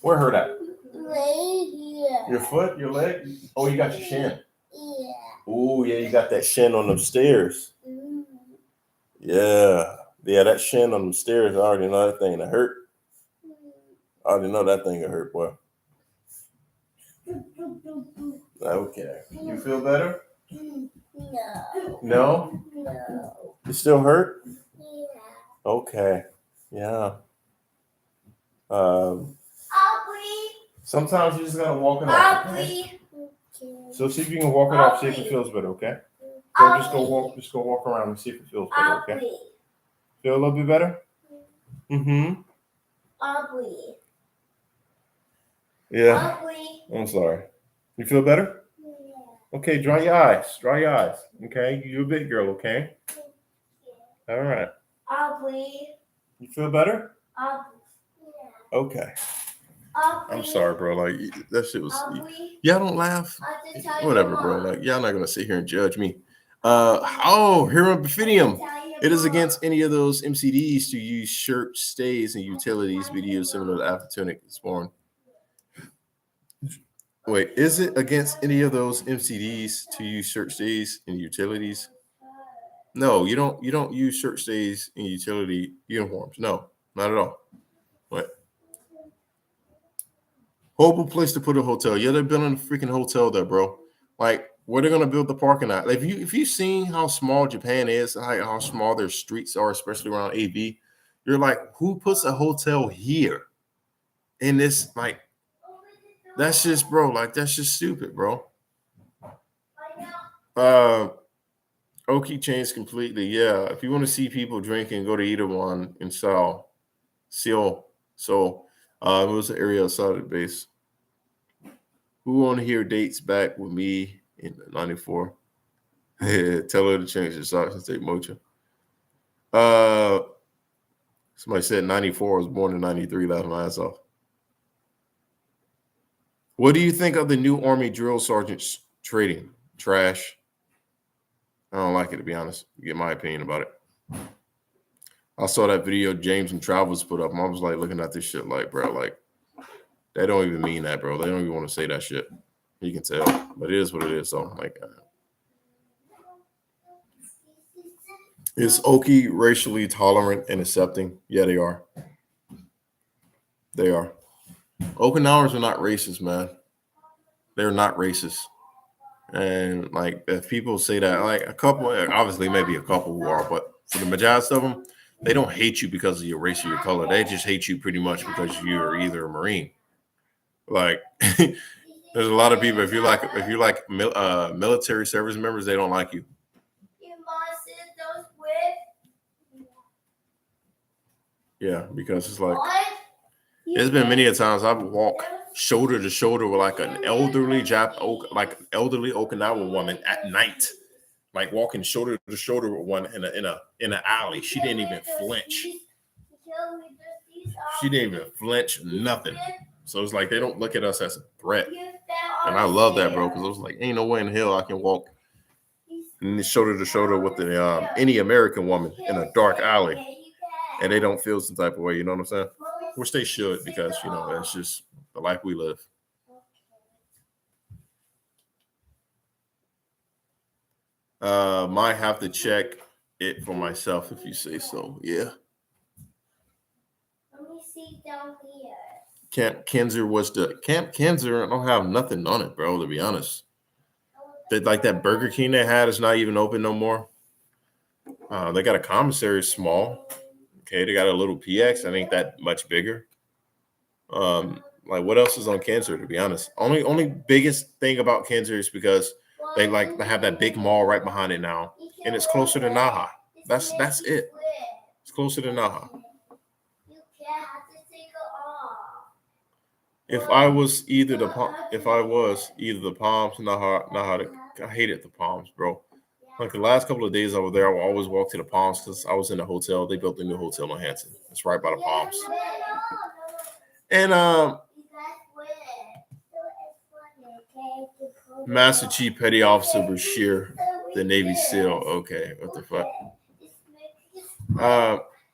Where hurt at? Right here. Your foot, your leg? Oh, you got your shin. Yeah. Oh, yeah, you got that shin on them stairs. Mm. Yeah. Yeah, that shin on them stairs, I already know that thing that hurt. I already know that thing that hurt, boy. Okay. You feel better? No. No? No. You still hurt? Yeah. Okay. Yeah. Aubrey. Sometimes you just gotta walk it off. Okay? Aubrey. So see if you can walk it off, see if it feels better, okay? So just go walk around and see if it feels better, okay? Aubrey. Feel a little bit better? Mm-hmm. Aubrey. Yeah. Aubrey. I'm sorry. You feel better? Yeah. Okay, dry your eyes. Dry your eyes. Okay? You're a big girl, okay? All right. Aubrey. You feel better? Aubrey. Okay. Aubrey. I'm sorry, bro. Like that shit was Aubrey. y'all don't laugh. I'll just tell Whatever, your bro. mom. Like y'all not gonna sit here and judge me. Hiram Bifidium. It is against any of those MCDs to use shirt stays and utilities videos similar to Aftertunic Spawn. Wait, is it against any of those MCDs to use shirt stays and utilities? No, you don't use shirt stays and utility uniforms. No, not at all. What? Horrible place to put a hotel. Yeah, they're building a freaking hotel there, bro. Like, where they're gonna build the parking lot? Like, if you seen how small Japan is, like how small their streets are, especially around AV, you're like, who puts a hotel here? In this, like, that's just, bro. Like, that's just stupid, bro. Oki changed completely. Yeah, if you want to see people drinking, go to Itaewon in Seoul. So, it was an area outside of the base. Who on here dates back with me in '94? Tell her to change her socks and take mocha. Somebody said '94. I was born in '93. Laughed my ass off. What do you think of the new Army drill sergeants trading? Trash. I don't like it, to be honest. Get my opinion about it. I saw that video James and Travels put up, and I was like looking at this shit like, bro, like, they don't even mean that, bro. They don't even want to say that shit. You can tell, but it is what it is. So, like, is Oki racially tolerant and accepting? Yeah, they are. They are. Okinawans are not racist, man. They're not racist. And like, if people say that, like a couple, obviously maybe a couple who are, but for the majority of them, they don't hate you because of your race or your color. They just hate you pretty much because you're either a Marine. Like, there's a lot of people. If you're like military service members, they don't like you. Your mom said those with. Yeah, because it's like, What? there's been many a times I've walked shoulder to shoulder with like an elderly Okinawa woman at night, like walking shoulder to shoulder with one in an alley. She didn't even flinch. She didn't even flinch, nothing. So it's like they don't look at us as a threat, and I love that, bro. Because I was like, ain't no way in hell I can walk shoulder to shoulder with any American woman in a dark alley, and they don't feel some type of way. You know what I'm saying? Which they should, because it's just the life we live. Might have to check it for myself if you say so. Yeah. Let me see down here. Camp Kinzer. I don't have nothing on it, bro. To be honest, that Burger King they had is not even open no more. They got a commissary small. Okay, they got a little PX. I think that much bigger. Like what else is on Kinzer? To be honest, only biggest thing about Kinzer is because they have that big mall right behind it now, and it's closer to Naha. That's it. It's closer to Naha. If I was either the Palms, I hated the Palms, bro. Like the last couple of days I was there, I would always walk to the Palms because I was in the hotel. They built a new hotel in Hanson. It's right by the Palms. And Master Chief Petty Officer Bashir, the Navy SEAL. Okay, what the fuck?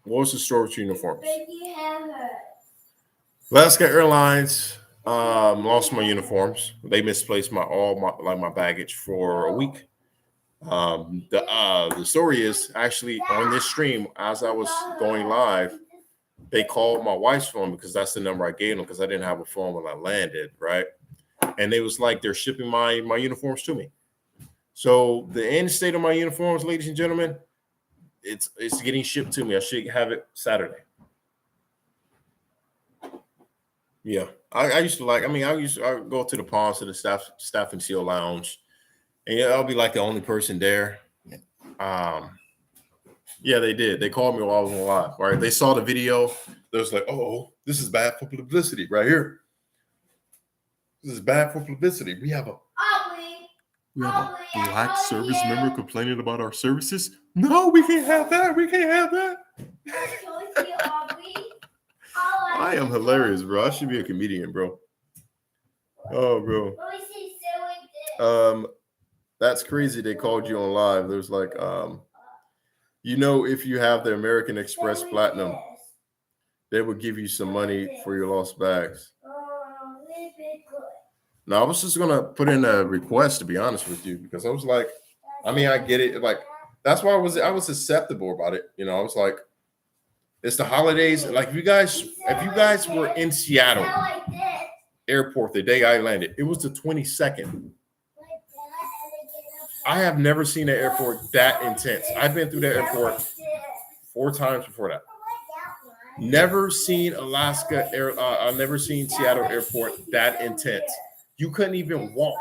What was the story with your uniforms? Alaska Airlines lost my uniforms. They misplaced my baggage for a week. The story is actually on this stream as I was going live. They called my wife's phone because that's the number I gave them because I didn't have a phone when I landed, right? And they was like, they're shipping my uniforms to me. So the end state of my uniforms, ladies and gentlemen, it's getting shipped to me. I should have it Saturday. Yeah, I used to I go to the Palms to the staff and seal lounge, and yeah, I'll be like the only person there. Yeah, they did. They called me while I was on live. Right, they saw the video. They was like, "Oh, this is bad for publicity right here. This is bad for publicity. We have a black service member complaining about our services. No, we can't have that. We can't have that." I am hilarious, bro. I should be a comedian, bro. Oh, bro. That's crazy. They called you on live. There's like, if you have the American Express Platinum, they would give you some money for your lost bags. Now, I was just gonna put in a request, to be honest with you, because I was like, I get it. Like, that's why I was acceptable about it. I was like, it's the holidays. Like, if you guys were in Seattle airport the day I landed, it was the 22nd. I have never seen an airport that intense. I've been through that airport 4 times before that. Never seen I've never seen Seattle airport that intense. You couldn't even walk.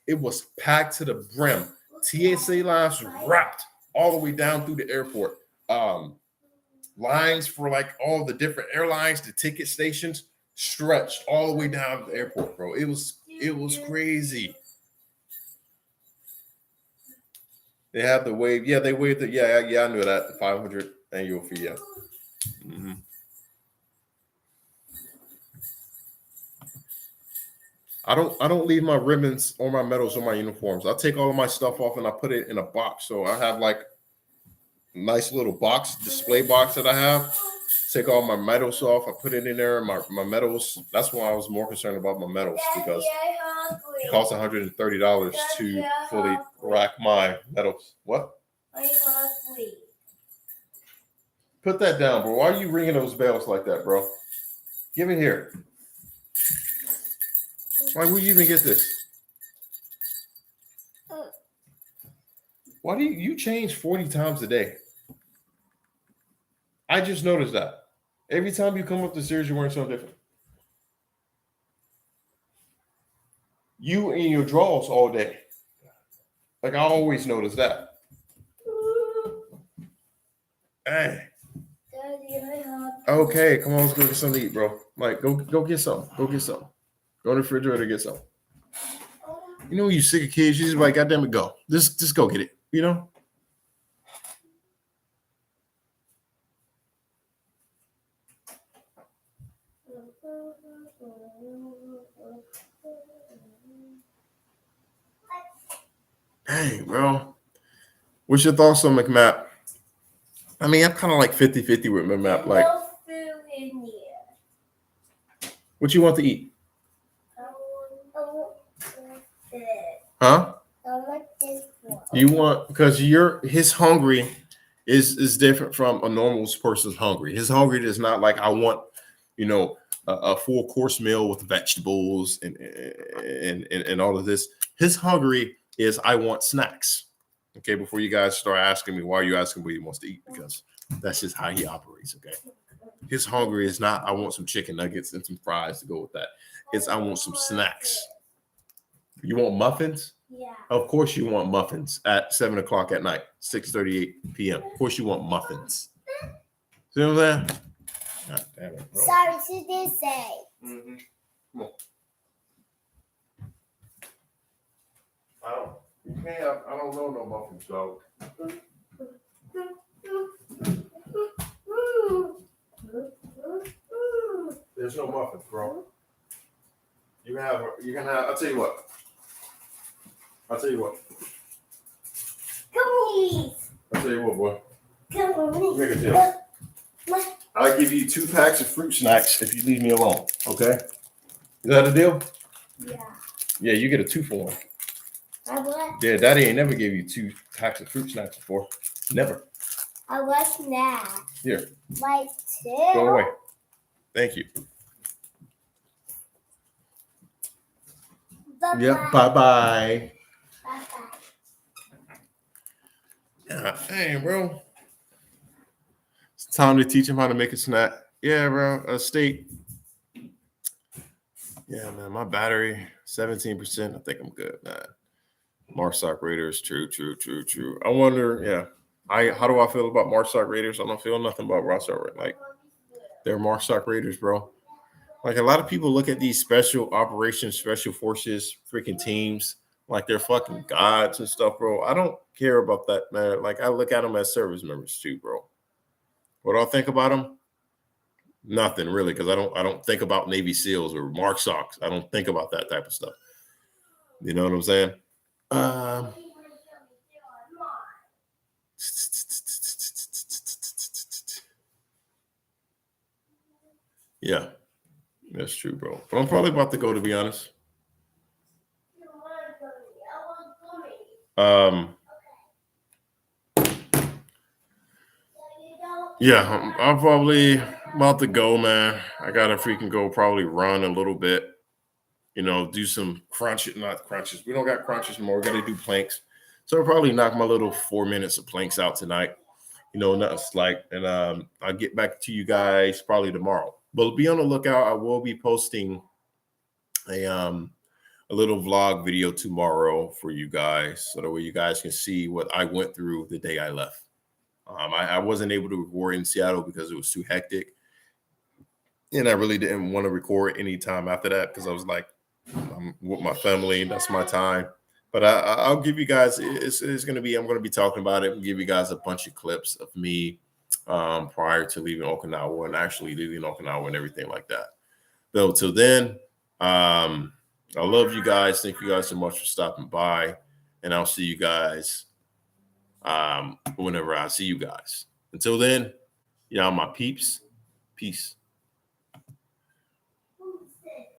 It was packed to the brim. TSA lines wrapped all the way down through the airport. Lines for like all the different airlines, the ticket stations stretched all the way down to the airport, bro. It was crazy. They have the wave. Yeah, they waived it. Yeah, I knew that. The 500 annual fee. Yeah. Mm-hmm. I don't leave my ribbons or my medals or my uniforms. I take all of my stuff off and I put it in a box. So I have like a nice little display box that I have. Take all my medals off. I put it in there. My medals. That's why I was more concerned about my medals because it costs $130 to fully rack my medals. What? Put that down, bro. Why are you ringing those bells like that, bro? Give it here. Why would you even get this? Why do you change 40 times a day? I just noticed that. Every time you come up the stairs, you're wearing something different. You in your drawers all day. Like, I always notice that. Hey. Okay, come on, let's go get something to eat, bro. Like, go get something. Go get something. Go to the refrigerator and get something. You know, when you sick of kids, you just like, God damn it, go. Just go get it, you know? Dang, bro. What's your thoughts on McMap? I'm kind of like 50-50 with McMap. Like, what you want to eat? Huh? You want, because his hungry is different from a normal person's hungry. His hungry is not like, I want, a full course meal with vegetables and all of this. His hungry is, I want snacks. Okay, before you guys start asking me, why are you asking what he wants to eat? Because that's just how he operates, okay? His hungry is not, I want some chicken nuggets and some fries to go with that. It's, I want some snacks. You want muffins? Yeah. Of course you want muffins at 7 o'clock at night, 6:38 p.m. Of course you want muffins. See what I'm saying? God damn it, bro. Sorry, she did say. Mm-hmm. Come on. I don't know no muffins, dog. There's no muffins, bro. You can have. I'll tell you what. Gummies. I'll tell you what, boy. Gummies. Make a deal. I'll give you 2 packs of fruit snacks if you leave me alone. Okay? Is that a deal? Yeah. Yeah, you get a 2 for 1. I want. Yeah, Daddy ain't never gave you 2 packs of fruit snacks before. Never. I want snacks. Here. Like 2. Go away. Thank you. Bye-bye. Yep. Bye-bye. Bye-bye. Yeah, hey, bro. It's time to teach him how to make a snack. Yeah, bro. A steak. Yeah, man. My battery, 17%. I think I'm good, man. Marsoc Raiders. True. I wonder, yeah. How do I feel about Marsoc Raiders? I don't feel nothing about Marsoc. Like, they're Marsoc Raiders, bro. Like, a lot of people look at these special operations, special forces, freaking teams like they're fucking gods and stuff, bro. I don't care about that, man. Like, I look at them as service members too, bro. What do I think about them? Nothing really, because I don't think about Navy SEALs or Marsocs. I don't think about that type of stuff. You know what I'm saying? Yeah, that's true, bro. But I'm probably about to go, to be honest. Yeah, I'm probably about to go, man. I gotta freaking go probably run a little bit. You know, do some not crunches. We don't got crunches anymore. We gotta do planks. So I'll probably knock my little 4 minutes of planks out tonight. You know, nothing slight. And I'll get back to you guys probably tomorrow. But be on the lookout. I will be posting a little vlog video tomorrow for you guys, so that way you guys can see what I went through the day I left. I wasn't able to record in Seattle because it was too hectic, and I really didn't want to record any time after that because I was like, I'm with my family, that's my time. But I'll give you guys. It's gonna be. I'm gonna be talking about it and give you guys a bunch of clips of me prior to leaving Okinawa and actually leaving Okinawa and everything like that. So till then, I love you guys. Thank you guys so much for stopping by, and I'll see you guys whenever I see you guys. Until then, y'all my peeps. Peace.